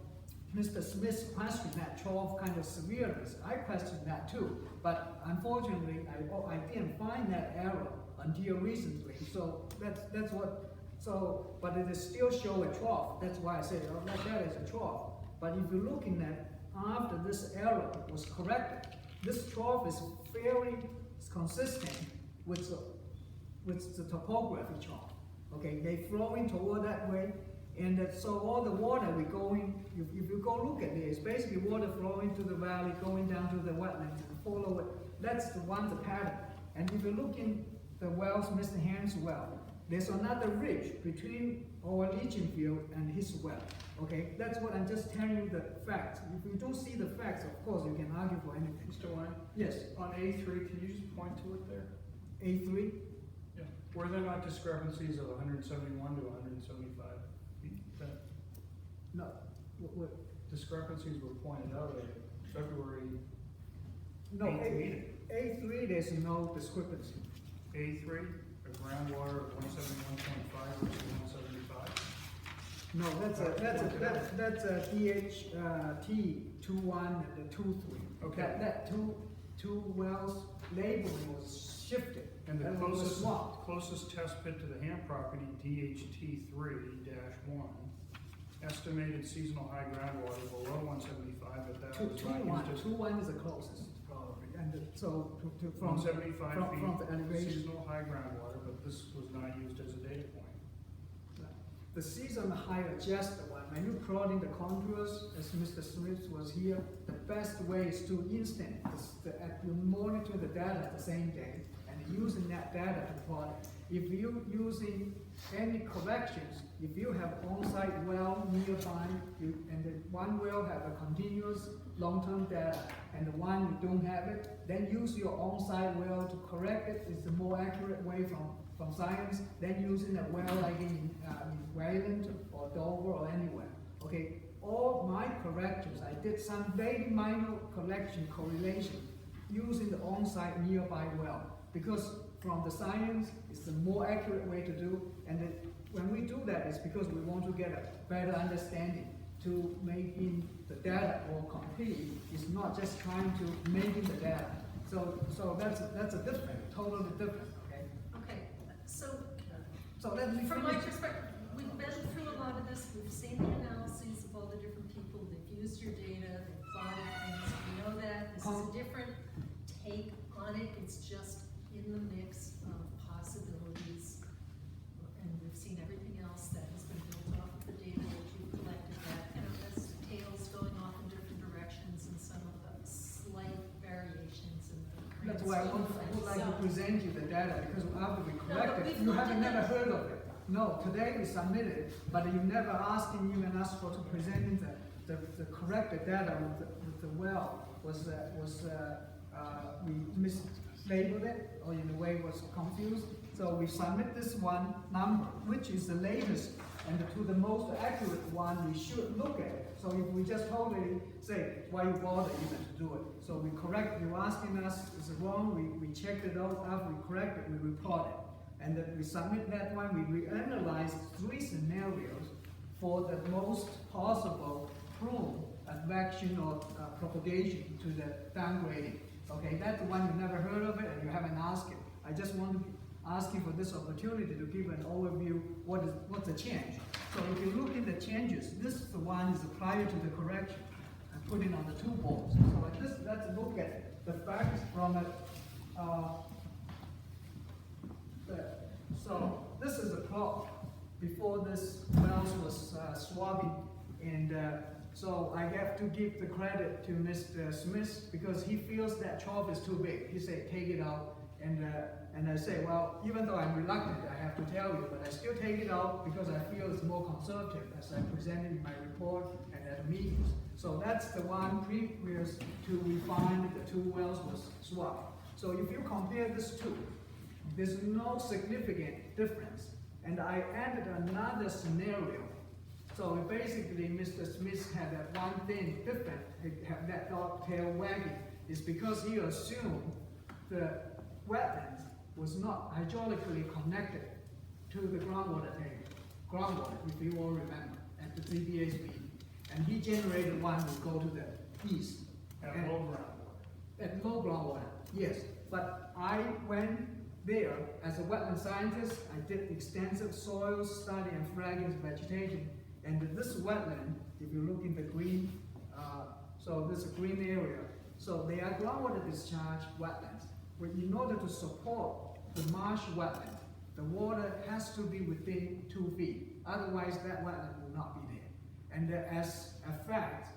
Mr. Smith questioned that trough kind of severeness. I questioned that too, but unfortunately, I didn't find that error until recently. So that's what. So, but it is still show a trough. That's why I say that is a trough. But if you're looking at after this error was corrected, this trough is fairly consistent with the topography chart. Okay, they flowing toward that way, and so all the water we going, if you go look at it, it's basically water flowing to the valley, going down to the wetlands and follow it. That's the pattern. And if you look in the wells, Mr. Ham's well, there's another ridge between our leaching field and his well. Okay, that's what I'm just telling you the facts. If you don't see the facts, of course you can argue for anything. Mr. Wang, Yes, on A3, can you just point to it there? A3. Yeah. Were there not discrepancies of 171 to 175 feet? That No, what? discrepancies were pointed out at February No, 8th meeting. A3, there's no discrepancy. A3, a groundwater of 171.5 versus 175. No, that's a DHT 21 and the 23. Okay. That two wells labeling was shifted. And the That one was swapped. closest test pit to the Ham property, DHT3-1, estimated seasonal high groundwater below 175, but that was not used as 21 is the closest probably, and so from 175 from the feet elevation. seasonal high groundwater, but this was not used as a data point. The seasonal high adjusted one, when you plot in the contours, as Mr. Smith was here, the best way is to you monitor the data the same day and using that data to plot it. If you using any corrections, if you have on-site well nearby, and the one well have a continuous long-term data, and the one you don't have it, then use your on-site well to correct it. It's a more accurate way from science than using a well like in Wayland or Dover or anywhere. Okay, all my corrections, I did some very minor correlation using the on-site nearby well, because from the science, it's the more accurate way to do, and when we do that, it's because we want to get a better understanding to making the data more complete. It's not just trying to making the data. So that's a different, totally different. Okay. Okay, so So let me from my finish. perspective, we've been through a lot of this, we've seen the analyses of all the different people, they've used your data, they've plotted things, we know that, this is a different take on it, it's just in the mix of possibilities. And we've seen everything else that has been built off of the data that you've collected, that, has tails going off in different directions and some of the slight variations in the. That's why I would like to present you the data, because after we correct but it, we've you looked haven't at never the- heard of it. No, today we submitted, but you never asking even us for to presenting the corrected data with the well we mislabeled it, or in a way was confused. So we submit this one number, which is the latest and to the most accurate one we should look at it. So if we just totally say, why you bother even to do it? So we correct, you're asking us, is it wrong? We checked it out, after we correct it, we report it. And then we submit that one, we analyze 3 scenarios for the most possible prone advection or propagation to the downgrading. Okay, that's the one you never heard of it and you haven't asked it. I just want to ask you for this opportunity to give an overview, what's the change. So if you look at the changes, this is the one is prior to the correction. I put it on the 2 boards. So like this, let's look at the facts from it. So this is a plot before this wells was swabbing, and so I have to give the credit to Mr. Smith because he feels that trough is too big. He said, take it out, and I say, well, even though I'm reluctant, I have to tell you, but I still take it out because I feel it's more conservative as I presented in my report and at meetings. So that's the one previous to we find the 2 wells was swabbed. So if you compare these 2, there's no significant difference. And I added another scenario. So basically, Mr. Smith had that one thing different, have that dog tail wagging, is because he assumed the wetlands was not hydraulically connected to the groundwater table. Groundwater, if you all remember, at the ZBA's meeting. And he generated one would go to the east. At And- low groundwater. At low groundwater, yes. But I went there as a wetland scientist. I did extensive soil study and fragments vegetation. And this wetland, if you look in the green So there's a green area. So they are groundwater discharge wetlands. But in order to support the marsh wetland, the water has to be within 2 feet. Otherwise, that wetland will not be there. And as a fact,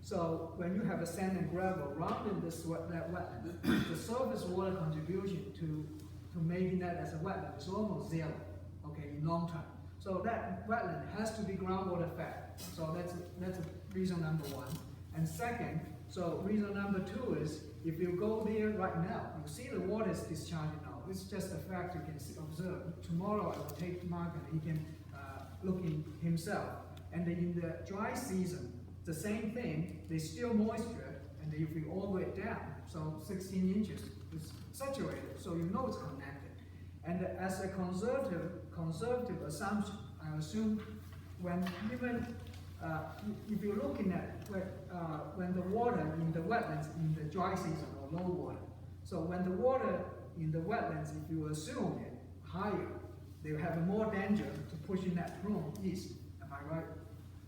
so when you have a sand and gravel around in that wetland, the surface water contribution to making that as a wetland is almost zero, okay, in long term. So that wetland has to be groundwater fed. So that's reason number one. And second, so reason number two is, if you go there right now, you see the water is discharging now. It's just a fact you can observe. Tomorrow I will take Mark and he can look in himself. And in the dry season, the same thing, there's still moisture, and if you all the way down, so 16 inches, it's saturated, so you know it's connected. And as a conservative assumption, I assume when even if you're looking at when the water in the wetlands in the dry season or low water, so when the water in the wetlands, if you assume it higher, they have more danger to pushing that plume east. Am I right?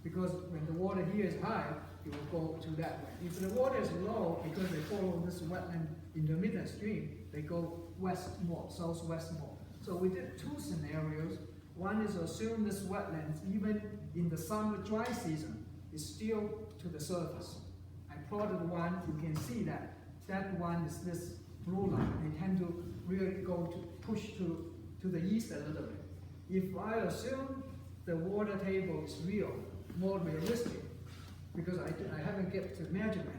Because when the water here is high, it will go to that way. If the water is low, because they follow this wetland intermittent stream, they go west more, southwest more. So we did two scenarios. One is assume this wetlands, even in the summer dry season, is still to the surface. I plotted one, you can see that. That one is this blue line. They tend to really go to push to the east a little bit. If I assume the water table is real, more realistic, because I haven't get to measurement,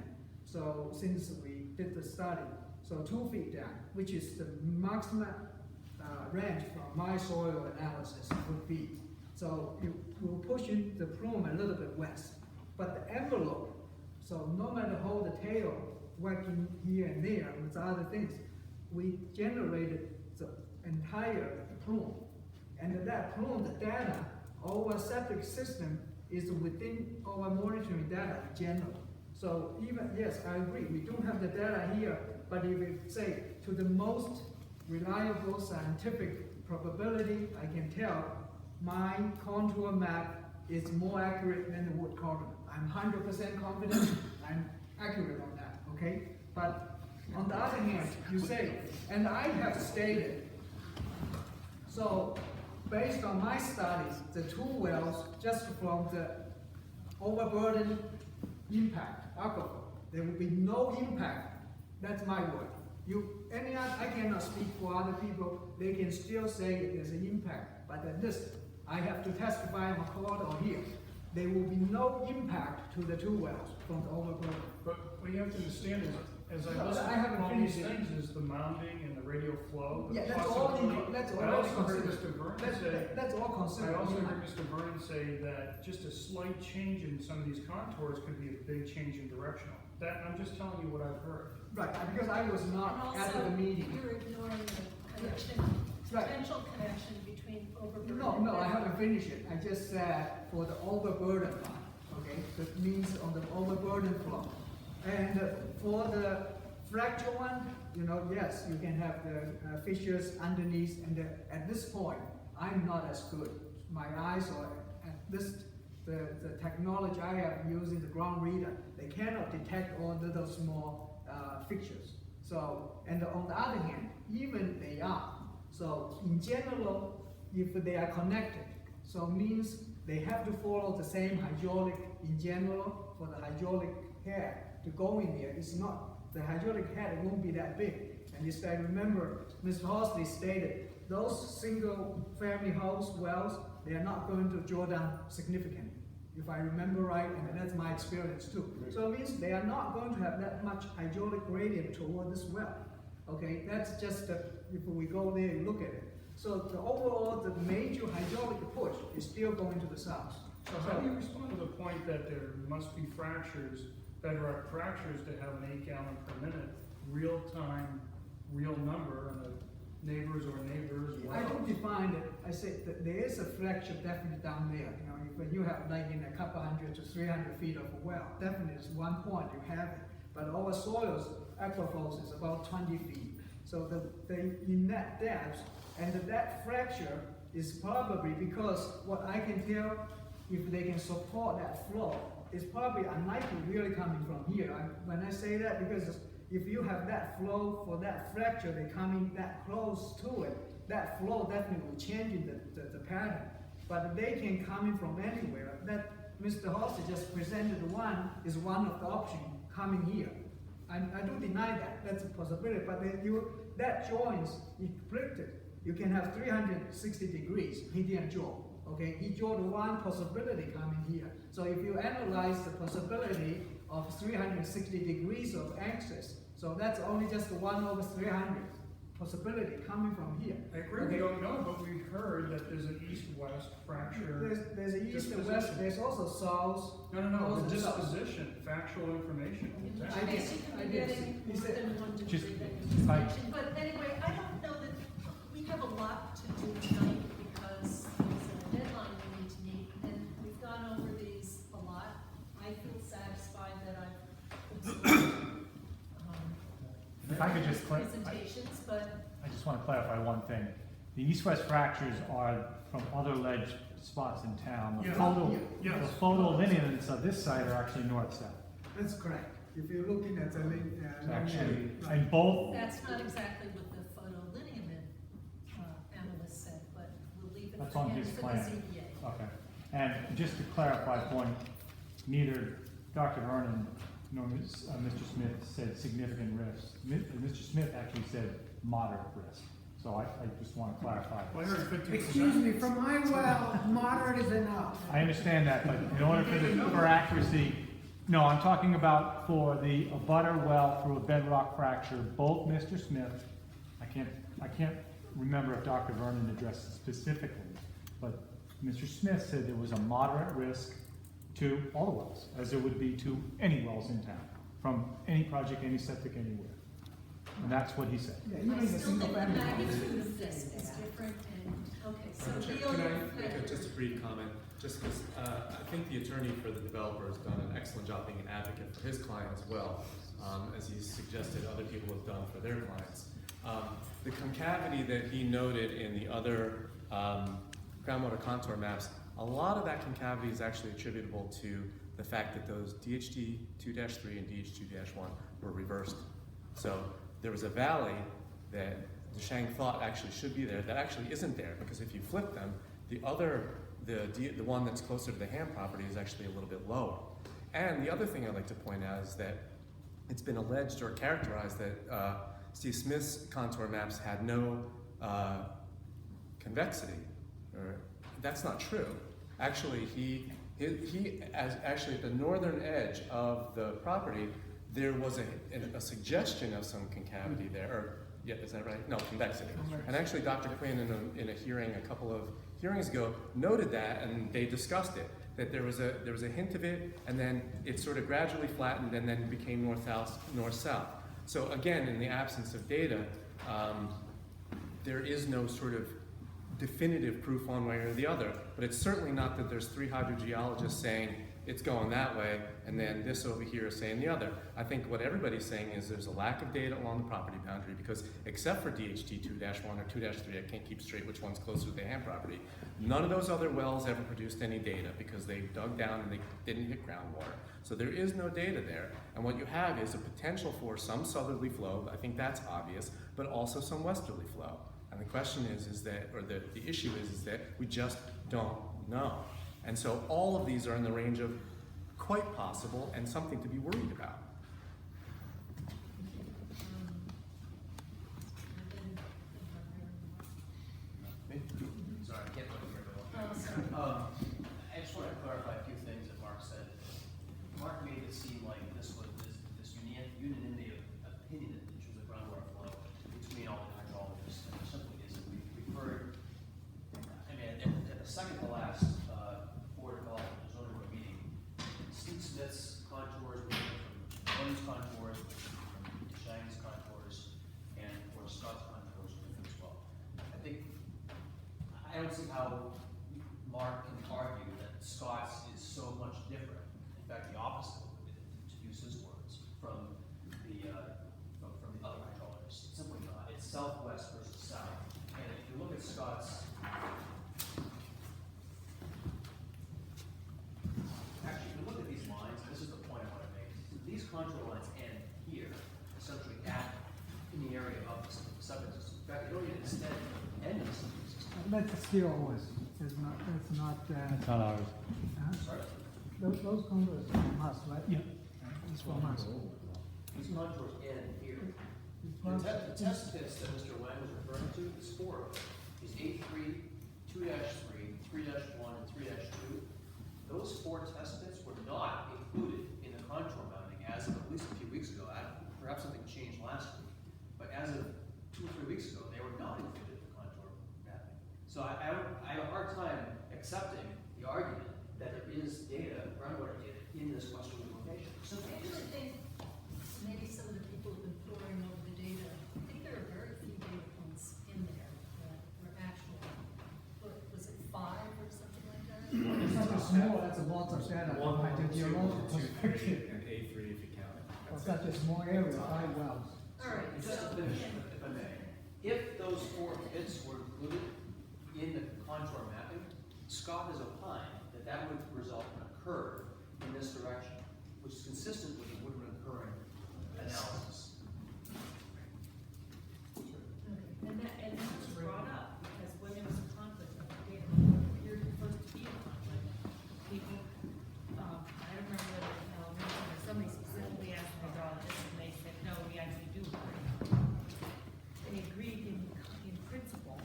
so since we did the study, so 2 feet down, which is the maximum range from my soil analysis would be. So you will push the plume a little bit west, but the envelope, so no matter how the tail working here and there with other things, we generated the entire plume, and that plume, the data, our septic system is within our monitoring data in general. So even, yes, I agree, we don't have the data here, but if we say to the most reliable scientific probability, I can tell my contour map is more accurate than the wood column. I'm 100% confident I'm accurate on that, okay? But on the other hand, you say, and I have stated, so based on my studies, the two wells, just from the overburden impact, aquifer, there will be no impact. That's my word. I cannot speak for other people. They can still say there's an impact, but at this, I have to testify on court or here. There will be no impact to the two wells from the overburden. But what you have to understand is, as I listen I to haven't all these finished it. things, is the mounding and the radial flow. The Yeah, that's possibility- all I also heard considered. Mr. Vernon say, That's all considered. I also heard Mr. Vernon say that just a slight change in some of these contours could be a big change in directional. That, I'm just telling you what I've heard. Right, because I was And not at also, the meeting. you're ignoring the connection, Right. potential connection between overburden. No, I haven't finished it. I just said for the overburden part, okay? That means on the overburden flow. And for the fracture one, yes, you can have the fissures underneath, and at this point, I'm not as good. My eyes are at this, the technology I have using the ground reader, they cannot detect all the little small fixtures. So, and on the other hand, even they are. So in general, if they are connected, so means they have to follow the same hydraulic in general for the hydraulic head to go in there. It's not, the hydraulic head won't be that big. And if I remember, Mr. Horsley stated, those single family house wells, they are not going to draw down significantly. If I remember right, and that's my experience too. So it means they are not going to have that much hydraulic gradient toward this well. Okay, that's just, if we go there and look at it. So the overall, the major hydraulic push is still going to the south. So how do you respond to the point that there must be fractures, bedrock fractures, to have an 8 gallon per minute, real time, real number, and the neighbors or neighbors? I don't define it. I say that there is a fracture definitely down there. When you have like in a couple 100 to 300 feet of a well, definitely is one point you have it. But our soils, aquifers is about 20 feet. So in that depth, and that fracture is probably because what I can tell, if they can support that flow, it's probably unlikely really coming from here. When I say that, because if you have that flow for that fracture, they coming that close to it, that flow definitely will change the pattern. But they can come in from anywhere. That Mr. Horsley just presented one is one of the options coming here. I do deny that, that's a possibility, but then that joint is printed. You can have 360 degrees, he didn't draw, okay? He drew the one possibility coming here. So if you analyze the possibility of 360 degrees of axis, so that's only just 1/300 possibility coming from here. I agree, we don't know, but we heard that there's an east-west fracture. There's an east and west, there's also south. No, north the and south. disposition, factual information. You're I guess- basically I guess. getting Is more it- than one just- degree that you just I- mentioned, but anyway, I don't know that, we have a lot to do tonight because there's a deadline we need to meet, and we've gone over these a lot. I feel satisfied that I've absorbed, If I could just presentations, but I just want to clarify one thing. The east-west fractures are from other ledge spots in town. The Yeah. photo, Yes. the photo lineaments of this site are actually north-south. That's correct. If you're looking at the link, It's actually, right. and both, that's not exactly what the photolineament analyst said, but we'll leave it That's for on him his for the plan. ZBA. okay. And just to clarify a point, neither Dr. Vernon nor Mr. Smith said significant risk. Mr. Smith actually said moderate risk. So I just want to clarify. Well, I heard 50%. Excuse me, from my well, moderate is enough. I understand that, but in order for accuracy, no, I'm talking about for the abutter well through a bedrock fracture, both Mr. Smith, I can't remember if Dr. Vernon addressed it specifically, but Mr. Smith said there was a moderate risk to all the wells, as there would be to any wells in town, from any project, any septic, anywhere. And that's what he said. Yeah, I even the still single think the family. magnitude of this is different, and, okay, so Madam Chair, Leo, can I you're- make just a brief comment? Just because I think the attorney for the developer has done an excellent job being an advocate for his client as well, as he's suggested other people have done for their clients. The concavity that he noted in the other groundwater contour maps, a lot of that concavity is actually attributable to the fact that those DHT 2-3 and DH 2-1 were reversed. So there was a valley that Shang thought actually should be there that actually isn't there, because if you flip them, the one that's closer to the Ham property is actually a little bit lower. And the other thing I'd like to point out is that it's been alleged or characterized that Steve Smith's contour maps had no convexity. That's not true. Actually, actually at the northern edge of the property, there was a suggestion of some concavity there, or yeah, is that right? No, convexity. And actually, Dr. Quinn in a hearing a couple of hearings ago noted that, and they discussed it, that there was a hint of it, and then it sort of gradually flattened, and then became north-south. So again, in the absence of data, there is no sort of definitive proof one way or the other, but it's certainly not that there's 3 hydrogeologists saying it's going that way, and then this over here is saying the other. I think what everybody's saying is there's a lack of data along the property boundary, because except for DHT 2-1 or 2-3, I can't keep straight which one's closer to the Ham property, none of those other wells ever produced any data, because they dug down and they didn't hit groundwater. So there is no data there, and what you have is a potential for some southerly flow, I think that's obvious, but also some westerly flow. And the question is that, or the issue is that we just don't know. And so all of these are in the range of quite possible and something to be worried about. Sorry, I can't look for Oh, sorry. I just want to clarify a few things that Mark said. Mark made it seem like this unanimity of opinion in terms of groundwater flow between all the hydrologists, and it simply isn't. We've heard, I mean, at the second to last board call, the zoning board meeting, Steve Smith's contours were different from Tony's contours, from Shang's contours, and of course Scott's contours were different as well. I don't see how Mark can argue that Scott's is so much different. In fact, the opposite, to use his words, from the other hydrologists. It's simply not. It's southwest versus south. And if you look at Scott's, actually, if you look at these lines. contour lines end here, essentially in the area of the septic system. In fact, they don't even extend end of the septic system. That's still ours. It's not, that's not, That's not ours. Sorry? those contours are from us, right? Yeah. It's from us. These contours end here. It's The from- test pits that Mr. Wang was referring to, is 4 of them, is 8.3, 2-3, 3-1, and 3-2. Those 4 test pits were not included in the contour mounting as of at least a few weeks ago. Perhaps something changed last week, but as of 2 or 3 weeks ago, they were not included in the contour mapping. So I have a hard time accepting the argument that there is data, groundwater data, in this questionable location. Simply I isn't. actually think maybe some of the people have been poring over the data. I think there are very few data points in there that were actual. Was it 5 or something like that? It's not a small, that's a lot of data from hydrogeological perspective. And A3 if you count it. For such a small area, 5 wells. All right, And just to so, finish, if I may, if those 4 pits were included in the contour mapping, Scott has opined that that would result in a curve in this direction, which is consistent with the Woodland current analysis. and that was brought up, because when there was a conflict of data, here supposed to be a conflict, people, I don't remember whether it was Elmer or somebody specifically asked the hydrologist, and they said, no, we actually do agree. They agreed in principle,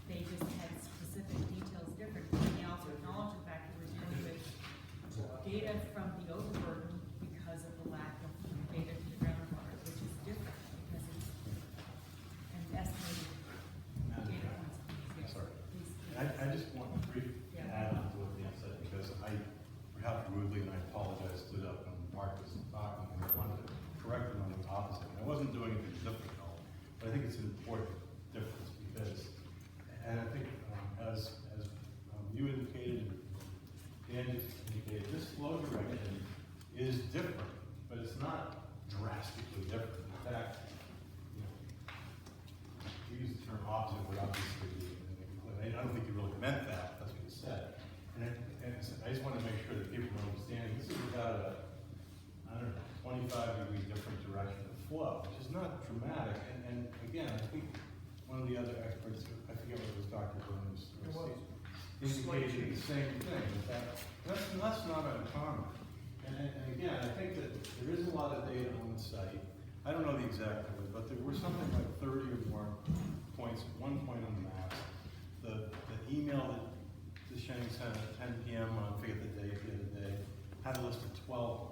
they just had specific details different, and they also acknowledged the fact that we're dealing with data from the overburden because of the lack of data to the groundwater, which is different, because it's an estimated data points. Sorry. Please. I just want to briefly add on to what Dan said, because I, perhaps rudely, and I apologize, stood up when Mark was talking, and I wanted to correct him on the opposite. I wasn't doing anything difficult, but I think it's an important difference, because, and I think, as you indicated, Dan indicated, this flow direction is different, but it's not drastically different. In fact, you know, we use the term opposite would obviously be, I don't think you really meant that, that's what you said. And I just want to make sure that people are understanding, this is about a, 25-degree different direction of flow, which is not dramatic. And again, I think one of the other experts, I forget what it was, Dr. Burns, indicated the same thing, that's not uncommon. And again, I think that there is a lot of data on the site. I don't know the exact number, but there were something like 30 or more points at one point on the map. The email that Shane sent at 10 p.m. on, I forget the day, had a list of 12.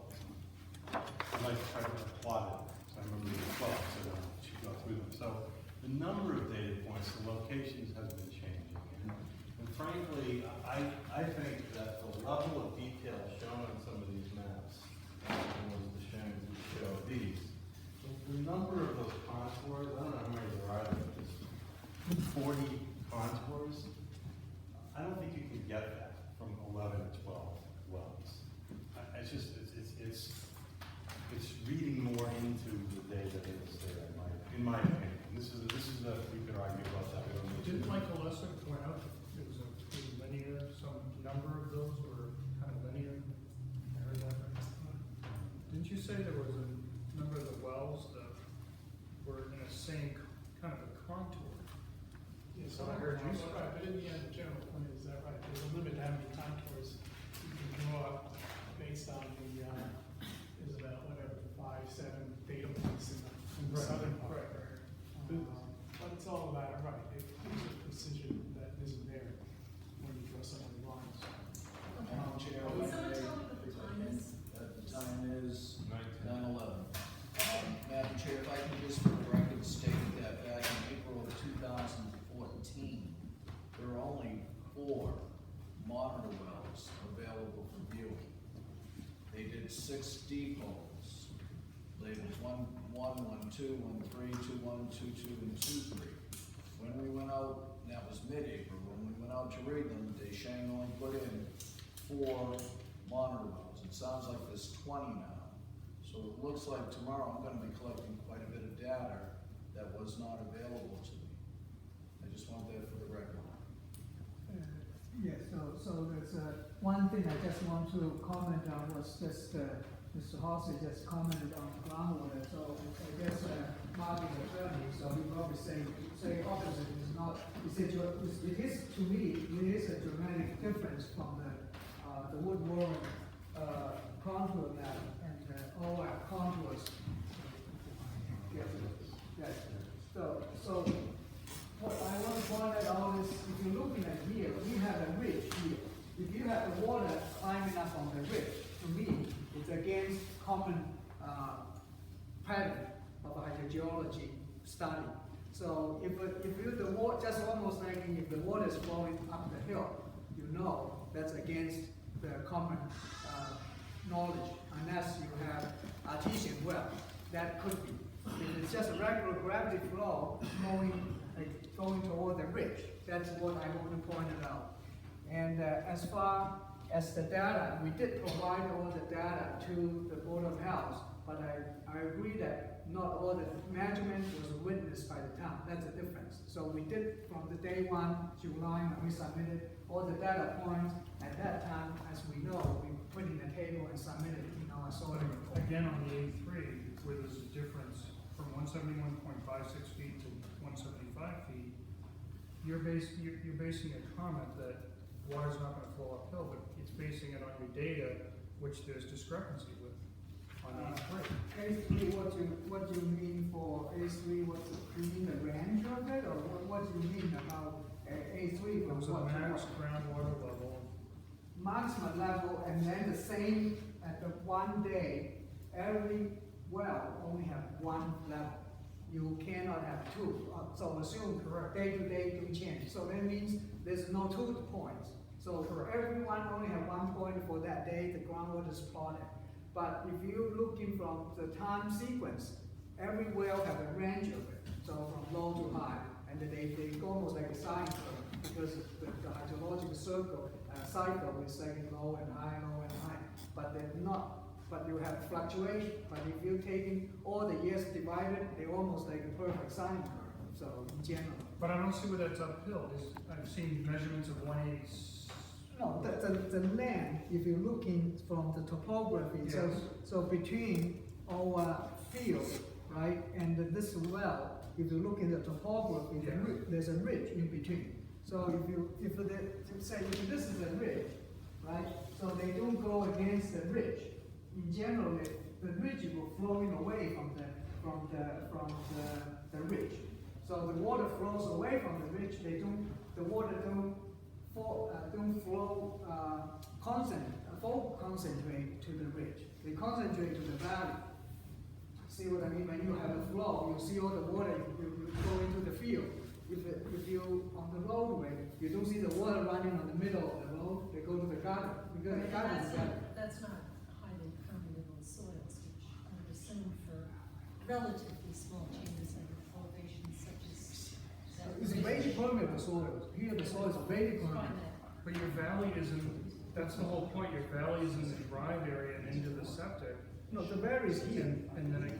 I'd like to try to plot it, so I remember the 12, so I should go through them. So the number of data points, the locations has been changing. And frankly, I think that the level of detail shown on some of these maps, and was the Shane who showed these, the number of those contours, I don't know how many there are, but just 40 contours. I don't think you can get that from 11 to 12 wells. It's just, it's reading more into the data that is there, in my opinion. This is we could argue about that. We don't need to. Didn't Michael Lester point out that it was a linear, some number of those were kind of linear? I heard that right. Didn't you say there was a number of the wells that were in the same kind of a contour? Yes, I heard you. Right, but in the end, the general point is that, right, there's a limit to how many contours you can draw based on the, is about whatever, 5, 7 data points in the southern part. But it's all about, right, there's a precision that isn't there when you draw some of the lines. Madam Chair, Can someone tell me what the time is? the time is 9:11. Madam Chair, if I can just for the record state that back in April of 2014, there were only 4 monitor wells available for viewing. They did 6 deep holes, labeled 1, 1, 1, 2, 1, 3, 2, 1, 2, 2, and 2, 3. When we went out, and that was mid-April, when we went out to read them, Deschang only put in 4 monitor wells. It sounds like there's 20 now. So it looks like tomorrow I'm gonna be collecting quite a bit of data that was not available to me. I just want that for the record. Yes, so there's one thing I just want to comment on was just Mr. Horsley just commented on groundwater, so I guess, Mark is attorney, so he probably say opposite is not, it is, to me, it is a dramatic difference from the Woodward, contour map and, all our contours. Yes. So, what I want to point out is, if you're looking at here, we have a ridge here. If you have the water climbing up on the ridge, to me, it's against common pattern of hydrogeology study. So if you the water, just almost like if the water is flowing up the hill, you know that's against the common knowledge, unless you have artesian well. That could be. If it's just a regular gravity flow going toward the ridge, that's what I want to point it out. And as far as the data, we did provide all the data to the Board of Health, but I agree that not all the measurement was witnessed by the town. That's a difference. So we did, from the day 1, July, when we submitted all the data points, at that time, as we know, we put in a table and submitted it in our soil report. Again, on the A3, where there's a difference from 171.56 feet to 175 feet, you're basing a comment that water's not gonna flow uphill, but it's basing it on your data, which there's discrepancy with on A3. A3, what do you mean for A3? What do you mean the range of it, or what do you mean about A3 It from was a what to max what? groundwater level. Maximum level, and then the same at the one day, every well only have one level. You cannot have two. So assume day to day do change. So that means there's no 2 points. So everyone only have 1 point for that day, the groundwater is plotted. But if you're looking from the time sequence, every well have a range of it. So from low to high, and they go almost like a sine curve, because the hydrological cycle is like low and high, low and high. But they're not. But you have fluctuation. But if you're taking all the years divided, they're almost like a perfect sine curve. So in general. But I don't see where that's uphill. I've seen measurements of 180. No, the land, if you're looking from the topography, Yes. so between our field, right, and this well, if you look in the topography, Yeah. there's a ridge in between. So if this is a ridge, right, so they don't go against the ridge. In general, the ridge will flowing away from the ridge. So the water flows away from the ridge. The water don't flow concentrate to the ridge. They concentrate to the valley. See what I mean? When you have a flow, you see all the water, you go into the field. If you on the roadway, you don't see the water running on the middle of the road. They go to the garden because the garden is better. That's not highly permeable soils, which are assumed for relatively small changes in elevation such as. It's very permeable soil. Here the soil is very permeable. But your valley isn't, that's the whole point, your valley is in the drive area and into the septic. No, the valley is here. And then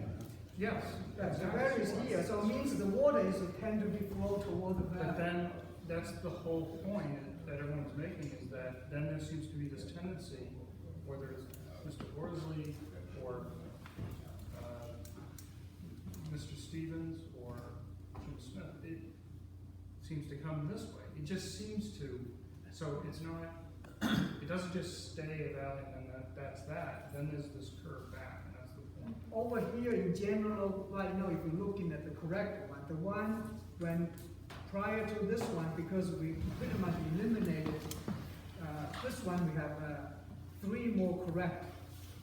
yes. The valley is here, so it means the water is tend to be flow toward the But valley. then, that's the whole point that everyone's making, is that then there seems to be this tendency, whether it's Mr. Horsley or Mr. Stevens or Jim Smith, it seems to come this way. It just seems to, so it's not, it doesn't just stay a valley and then that's that. Then there's this curve back, and that's the point. Over here in general, right now, if you're looking at the correct one, the one when prior to this one, because we pretty much eliminated this one, we have 3 more correct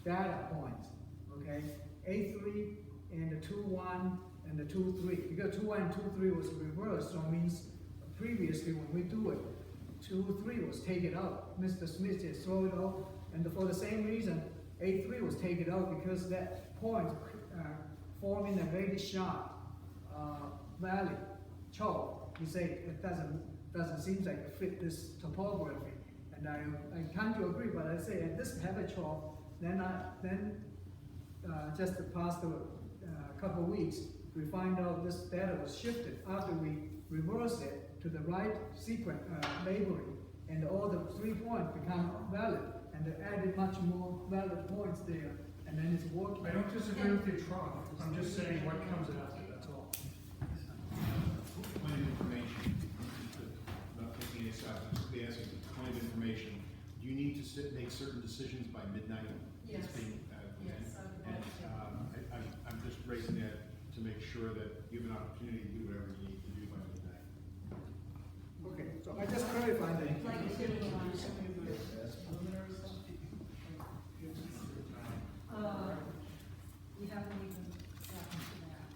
data points, okay? A3 and the 2-1 and the 2-3. Because 2-1 and 2-3 was reversed, so it means previously when we do it, 2-3 was taken out. Mr. Smith just throw it out, and for the same reason, A3 was taken out because that point forming a very sharp valley chalk. You say it doesn't seem like it fit this topography, and I kind of agree. But I say at this heavy chalk, then just the past couple of weeks, we find out this data was shifted after we reversed it to the right sequence labeling, and all the 3 points become valid, and they added much more valid points there, and then it's working. I don't disagree with your trough, I'm just saying what comes after, that's all. Point of information, not taking any sides, I'm simply asking, point of information, do you need to make certain decisions by midnight? Yes. It's being, Yes, I would and, like to. I'm just raising that to make sure that you have an opportunity to do whatever you need to do by midnight. Okay, so I just clarified that. Like to, we haven't even gotten to that.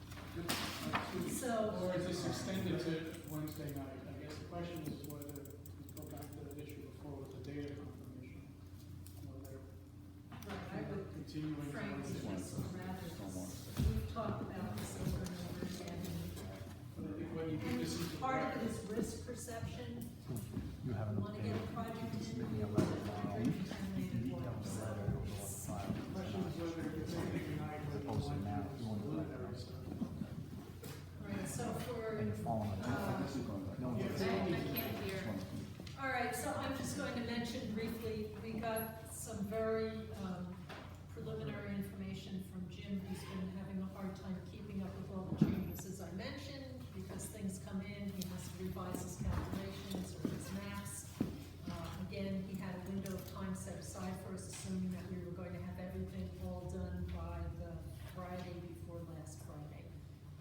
So, Or is this extended to Wednesday night? I guess the question is whether, to go back to that issue before with the data confirmation, whether right, I would continuing to frankly Wednesday. just rather, we've talked about this over and over again. But I think when you do And this into part of it practice, is risk perception. You have We an want to get a project in, we want to contaminated water. So it's- the question is whether it's anything tonight, whether you want to do preliminary stuff. Right, so for, and you're falling on top. No I one's- can't hear. All right, so I'm just going to mention briefly, we got some very preliminary information from Jim, who's been having a hard time keeping up with all the changes, as I mentioned, because things come in, he has to revise his calculations or his maps. Again, he had a window of time set aside for us, assuming that we were going to have everything all done by the Friday before last Friday.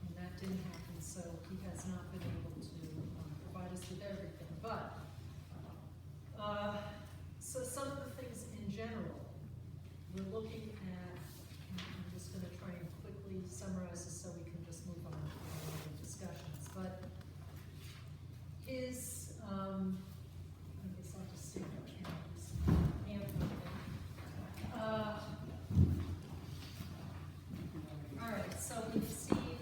And that didn't happen, so he has not been able to provide us with everything. But, so some of the things in general, we're looking at, and I'm just gonna try and quickly summarize this so we can just move on to other discussions. But his, I guess I'll just stick with his hand. All right, so we've seen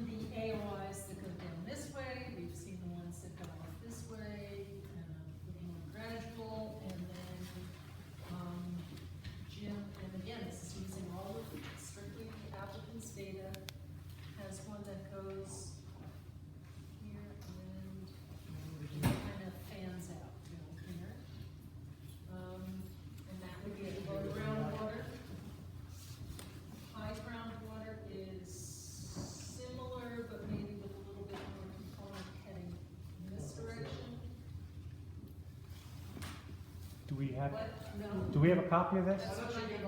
the AOIs that go down this way, we've seen the ones that go up this way, and a little more gradual, and then, Jim, and again, this is using all of strictly the applicant's data, has one that goes here and kind of fans out down here. And that would be a low groundwater. High groundwater is similar, but maybe with a little bit more component heading in this direction. Do we have, What? No? do we have a copy of this? Why don't you give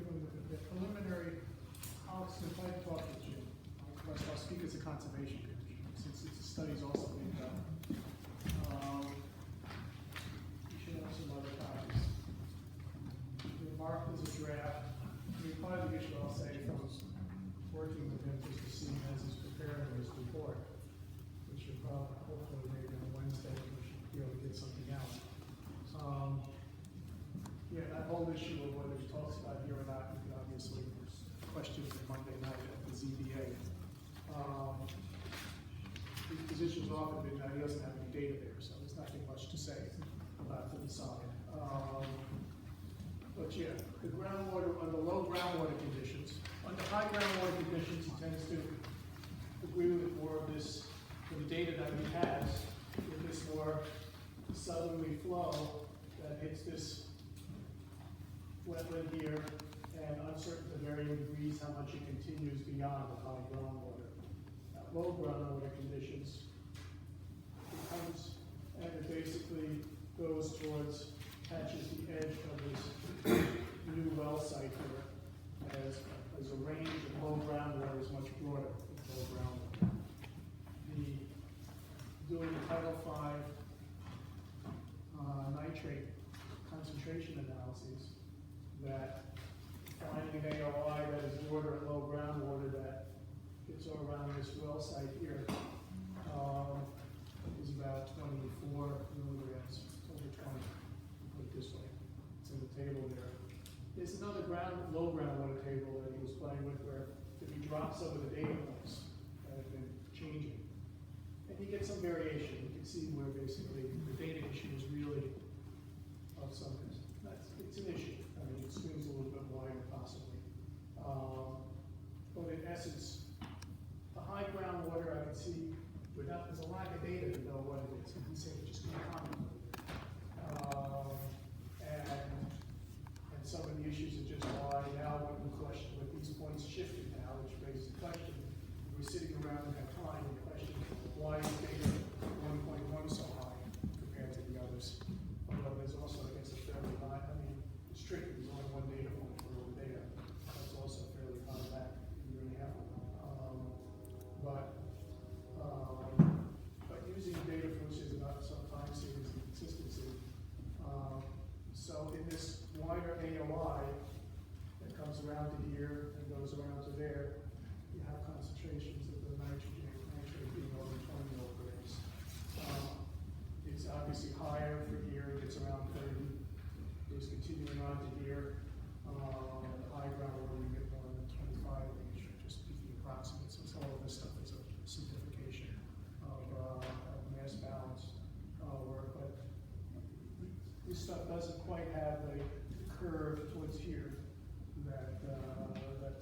them, the preliminary, if I talk to Jim, I'll speak as a conservation commission, since the study's also being done. You should have some other copies. The mark is a draft. I mean, part of the issue, I'll say, from working with him, just to see as he's preparing his report, which should probably, hopefully, maybe on Wednesday, we should be able to get something out. Yeah, that whole issue of whether he talks about here or not, you can obviously question it Monday night at the ZBA. His position's often been that he doesn't have any data there, so there's nothing much to say about to the side. But yeah, the groundwater, under low groundwater conditions, under high groundwater conditions, he tends to agree with more of this, with the data that he has, with this more southerly flow that hits this wetland here, and uncertain to varying degrees how much it continues beyond the high groundwater. Low groundwater conditions, it comes, and it basically goes towards, catches the edge of this new well site here, as a range of low groundwater is much broader than low groundwater. Doing the Title V nitrate concentration analyses, that finding an AOI that is border at low groundwater that gets around this well site here, is about 24 milligrams, over 20, put it this way. It's in the table there. There's another low groundwater table that he was playing with where if you drop some of the data points that have been changing, and you get some variation, you can see where basically the data issue is really of some, it's an issue. I mean, it swings a little bit wider possibly. But in essence, the high groundwater I can see without, there's a lack of data to know what it is. You can say it just can't comment. And some of we're sitting around and have time and question, why is data 1.1 so high compared to the others? Although there's also, I guess, a fairly high, I mean, it's tricky, there's only one data point for all the data. That's also fairly high back a year and a half ago. But using data for is about some time series and consistency. So in this wider AOI that comes around to here and goes around to there, you have concentrations of the nitrate being over 20 milligrams. It's obviously higher for here, it gets around 30. It's continuing on to here. The high ground where we get more than 25 range, just speaking approximate. So all of this stuff is a simplification of mass balance work, but this stuff doesn't quite have the curve towards here that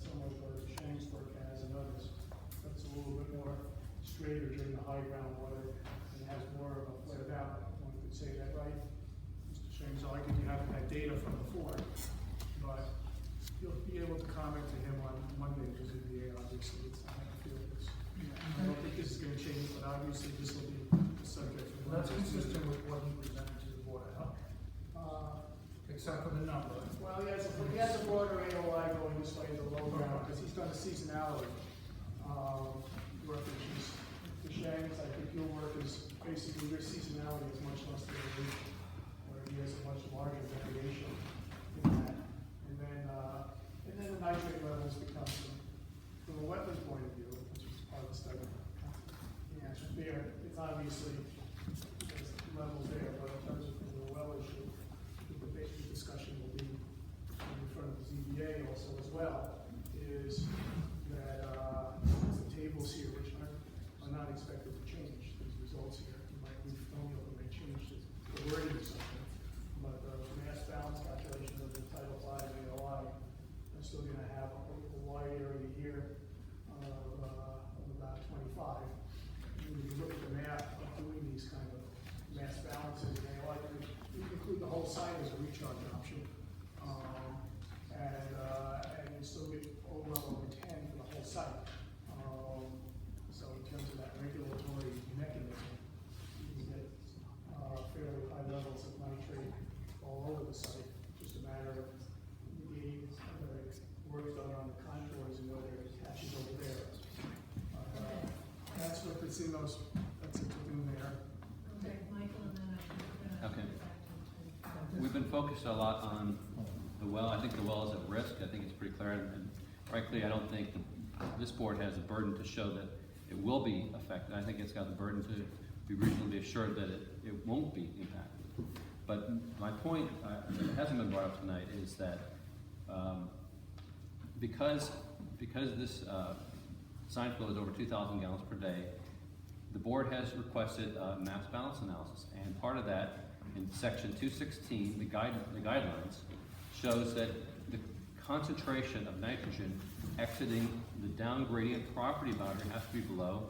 some of the Shang's work has and others. That's a little bit more straighter during the high groundwater and has more of a flared out. One could say that, right? Mr. Shang's argued you haven't had data from before, but you'll be able to comment to him on Monday because of the obviously it's not gonna feel this. I don't think this is gonna change, but obviously this will be the subject for That's consistent with what he presented to the board, huh? Except for the number. Well, he has a broader AOI going this way, the low ground, because he's done a seasonality work, which is, the Shangs, I think your work is basically, your seasonality is much less variation, where he has a much larger variation in that. And then the nitrate levels become, from a wetland point of view, which is part of the study, the answer there, it's obviously, there's levels there, but in terms of the well issue, the basic discussion will be in front of the ZBA also as well, is that the tables here, which are not expected to change, these results here, you might read the formula, may change the wording or something, but the mass balance calculation of the Title V AOI are still gonna have a wide area here of about 25. And when you look at the map of doing these kind of mass balances in AOI, you include the whole site as a recharge option, and you still get well over 10 for the whole site. So in terms of that regulatory mechanism, you can get fairly high levels of nitrate all over the site. Just a matter of getting work done on the contours and whether it catches over there. That's what it's in those. That's it in there. Okay, Michael, and then I Okay. get back to We've been focused a lot on the well. I think the well is at risk. I think it's pretty clear. And frankly, I don't think this board has a burden to show that it will be affected. I think it's got the burden to be reasonably assured that it won't be impacted. But my point, that hasn't been brought up tonight, is that because this sign flow is over 2,000 gallons per day, the board has requested a mass balance analysis, and part of that, in section 216, the guidelines, shows that the concentration of nitrogen exiting the down gradient property boundary has to be below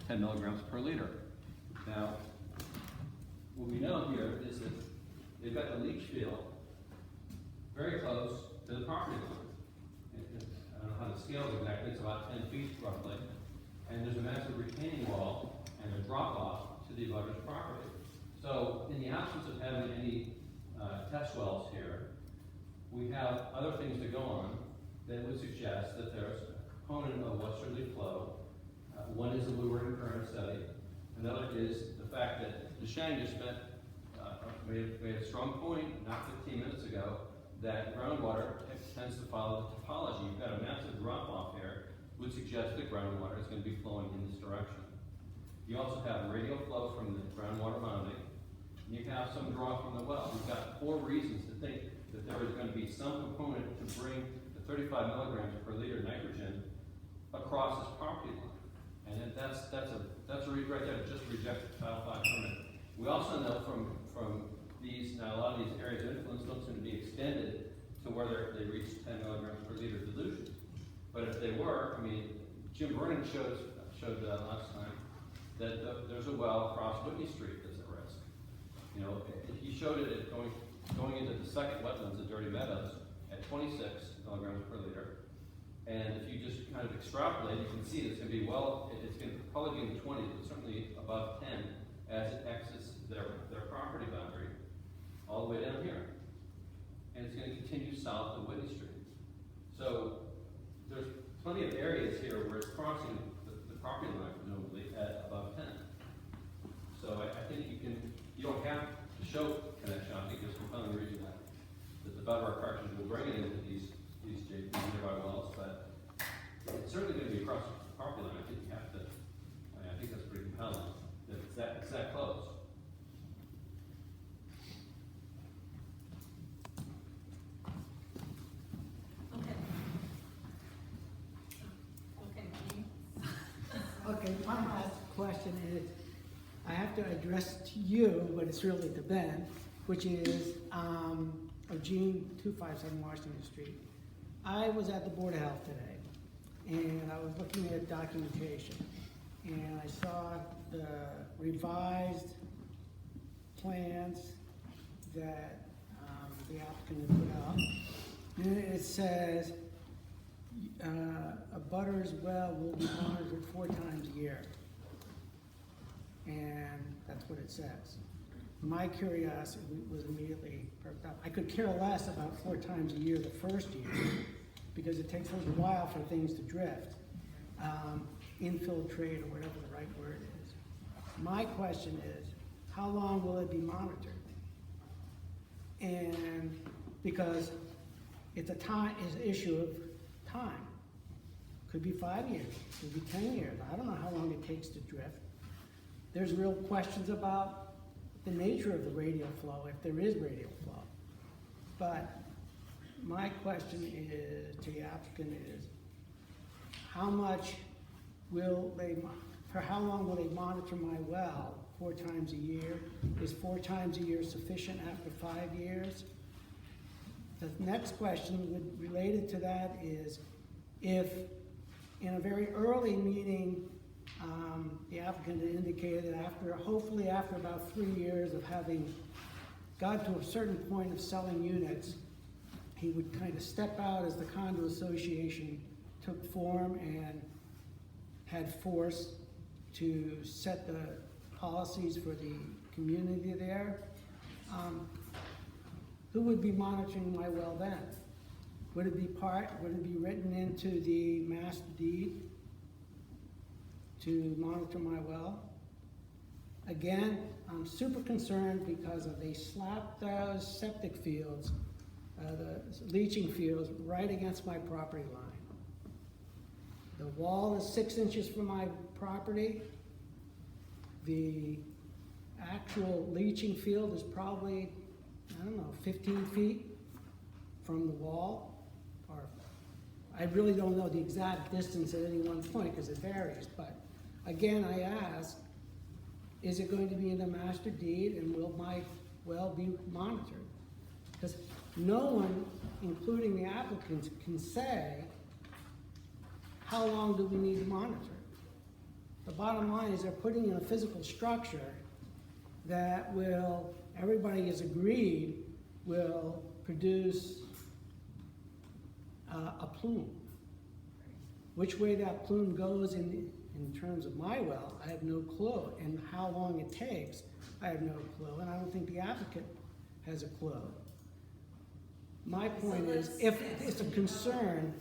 10 milligrams per liter. Now, what we know here is that they've got the leach field very close to the property line. I don't know how to scale it exactly, it's about 10 feet roughly. And there's a massive retaining wall and a drop off to the abutter's property. So in the absence of having any test wells here, we have other things to go on that would suggest that there's a component of westerly flow. One is the Blue Ribbon Current study. Another is the fact that DeShang just made a strong point not 15 minutes ago that groundwater tends to follow the topology. You've got a massive drop off here, would suggest that groundwater is going to be flowing in this direction. You also have radial flow from the groundwater mounding. And you have some draw from the well. We've got 4 reasons to think that there is going to be some component to bring the 35 milligrams per liter nitrogen across this property line. And that's a read right there to just reject the Title V permit. We also know from these, now a lot of these areas of influence don't seem to be extended to where they reach 10 milligrams per liter dilution. But if they were, I mean, Jim Vernon showed last time that there's a well across Whitney Street that's at risk. You know, he showed it going into the second wetlands at Dirty Meadows at 26 milligrams per liter. And if you just kind of extrapolate, you can see it's gonna be it's gonna probably be in the 20s, but certainly above 10 as it exits their property boundary all the way down here. And it's gonna continue south of Whitney Street. So there's plenty of areas here where it's crossing the property line presumably at above 10. So I think you don't have to show connection. I think there's a compelling reason that the bedrock fractures will bring it into these nearby wells, but it's certainly going to be across the property line. I think you have to. I think that's pretty compelling. That it's that close. Okay. Okay, Jean? Okay, one last question is, I have to address to you, but it's really to Ben, which is, Gene, 257 Washington Street. I was at the Board of Health today, and I was looking at documentation, and I saw the revised plans that the applicant had put out. And it says, a butter's well will be monitored 4 times a year. And that's what it says. My curiosity was immediately perked up. I could care less about 4 times a year the first year, because it takes a little while for things to drift, infiltrate, or whatever the right word is. My question is, how long will it be monitored? And because it's an issue of time. Could be 5 years, could be 10 years. I don't know how long it takes to drift. There's real questions about the nature of the radial flow, if there is radial flow. But my question is, to the applicant is, how long will they monitor my well 4 times a year? Is 4 times a year sufficient after 5 years? The next question related to that is, if in a very early meeting, the applicant had indicated that hopefully after about 3 years of having got to a certain point of selling units, he would kind of step out as the condo association took form and had force to set the policies for the community there. Who would be monitoring my well then? Would it be written into the master deed to monitor my well? Again, I'm super concerned because they slapped those septic fields, the leaching fields, right against my property line. The wall is 6 inches from my property. The actual leaching field is probably, 15 feet from the wall. Or I really don't know the exact distance at any one point because it varies, but again, I ask, is it going to be in the master deed and will my well be monitored? Because no one, including the applicants, can say, how long do we need to monitor? The bottom line is they're putting in a physical structure that will, everybody has agreed, will produce a plume. Which way that plume goes in terms of my well, I have no clue. And how long it takes, I have no clue. And I don't think the applicant has a clue. My point is, if it's a concern,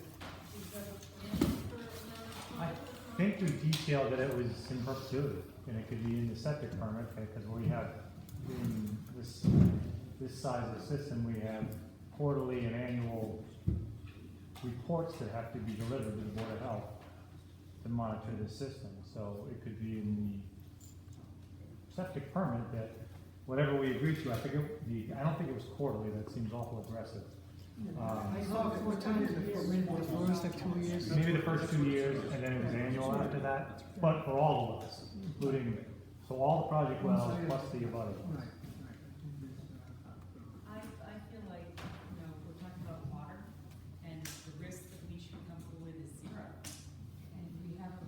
I think we detailed that it was in perpetuity, and it could be in the septic permit, because we have, in this size of system, we have quarterly and annual reports that have to be delivered to the Board of Health to monitor the system. So it could be in the septic permit that whatever we agree to, I don't think it was quarterly, that seems awful aggressive. I saw 4 times before, maybe the first 2 years. Maybe the first 2 years, and then it was annual after that, but for all of us, including, so all the project wells plus the above. I feel like, we're talking about water, and the risk that we should be comfortable with is 0. And we have a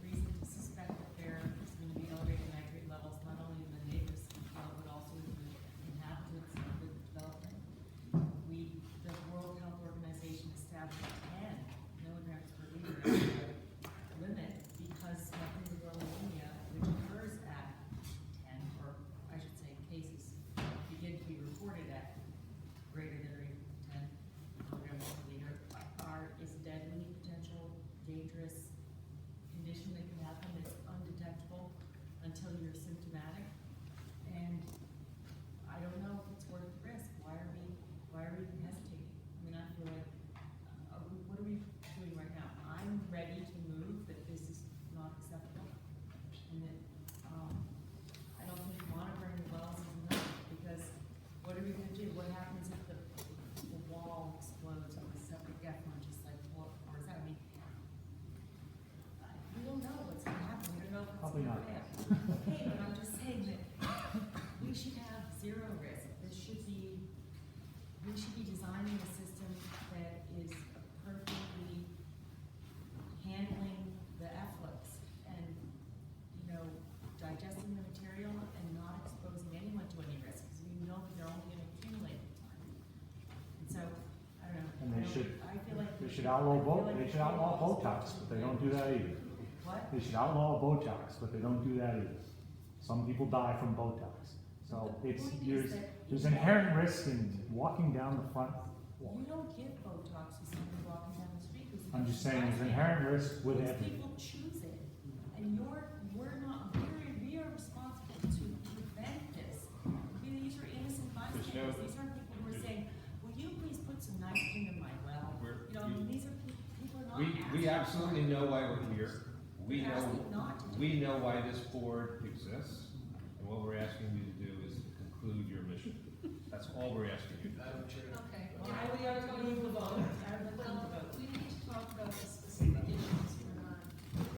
reason to suspect that there is going to be elevated nitrate levels, not only in the neighbors, but also in the inhabitants of the development. The World Health Organization established 10 milligrams should outlaw Botox, but they don't do that either. What? They should outlaw Botox, but they don't do that either. Some people die from Botox. So it's, there's inherent risk in walking down the front wall. You don't give Botox to somebody walking down the street. 'Cause I'm just saying there's inherent risk with Those everything. people choose it, and we are responsible to prevent this. These are innocent bystanders, these aren't people who are saying, will you please put some nitrogen in my well? You know, I mean, these are people are not asking. We absolutely know why we're here. We They're know, asking not to do we it. know why this board exists, and what we're asking you to do is to conclude your mission. That's all we're asking you to do. Madam Chair,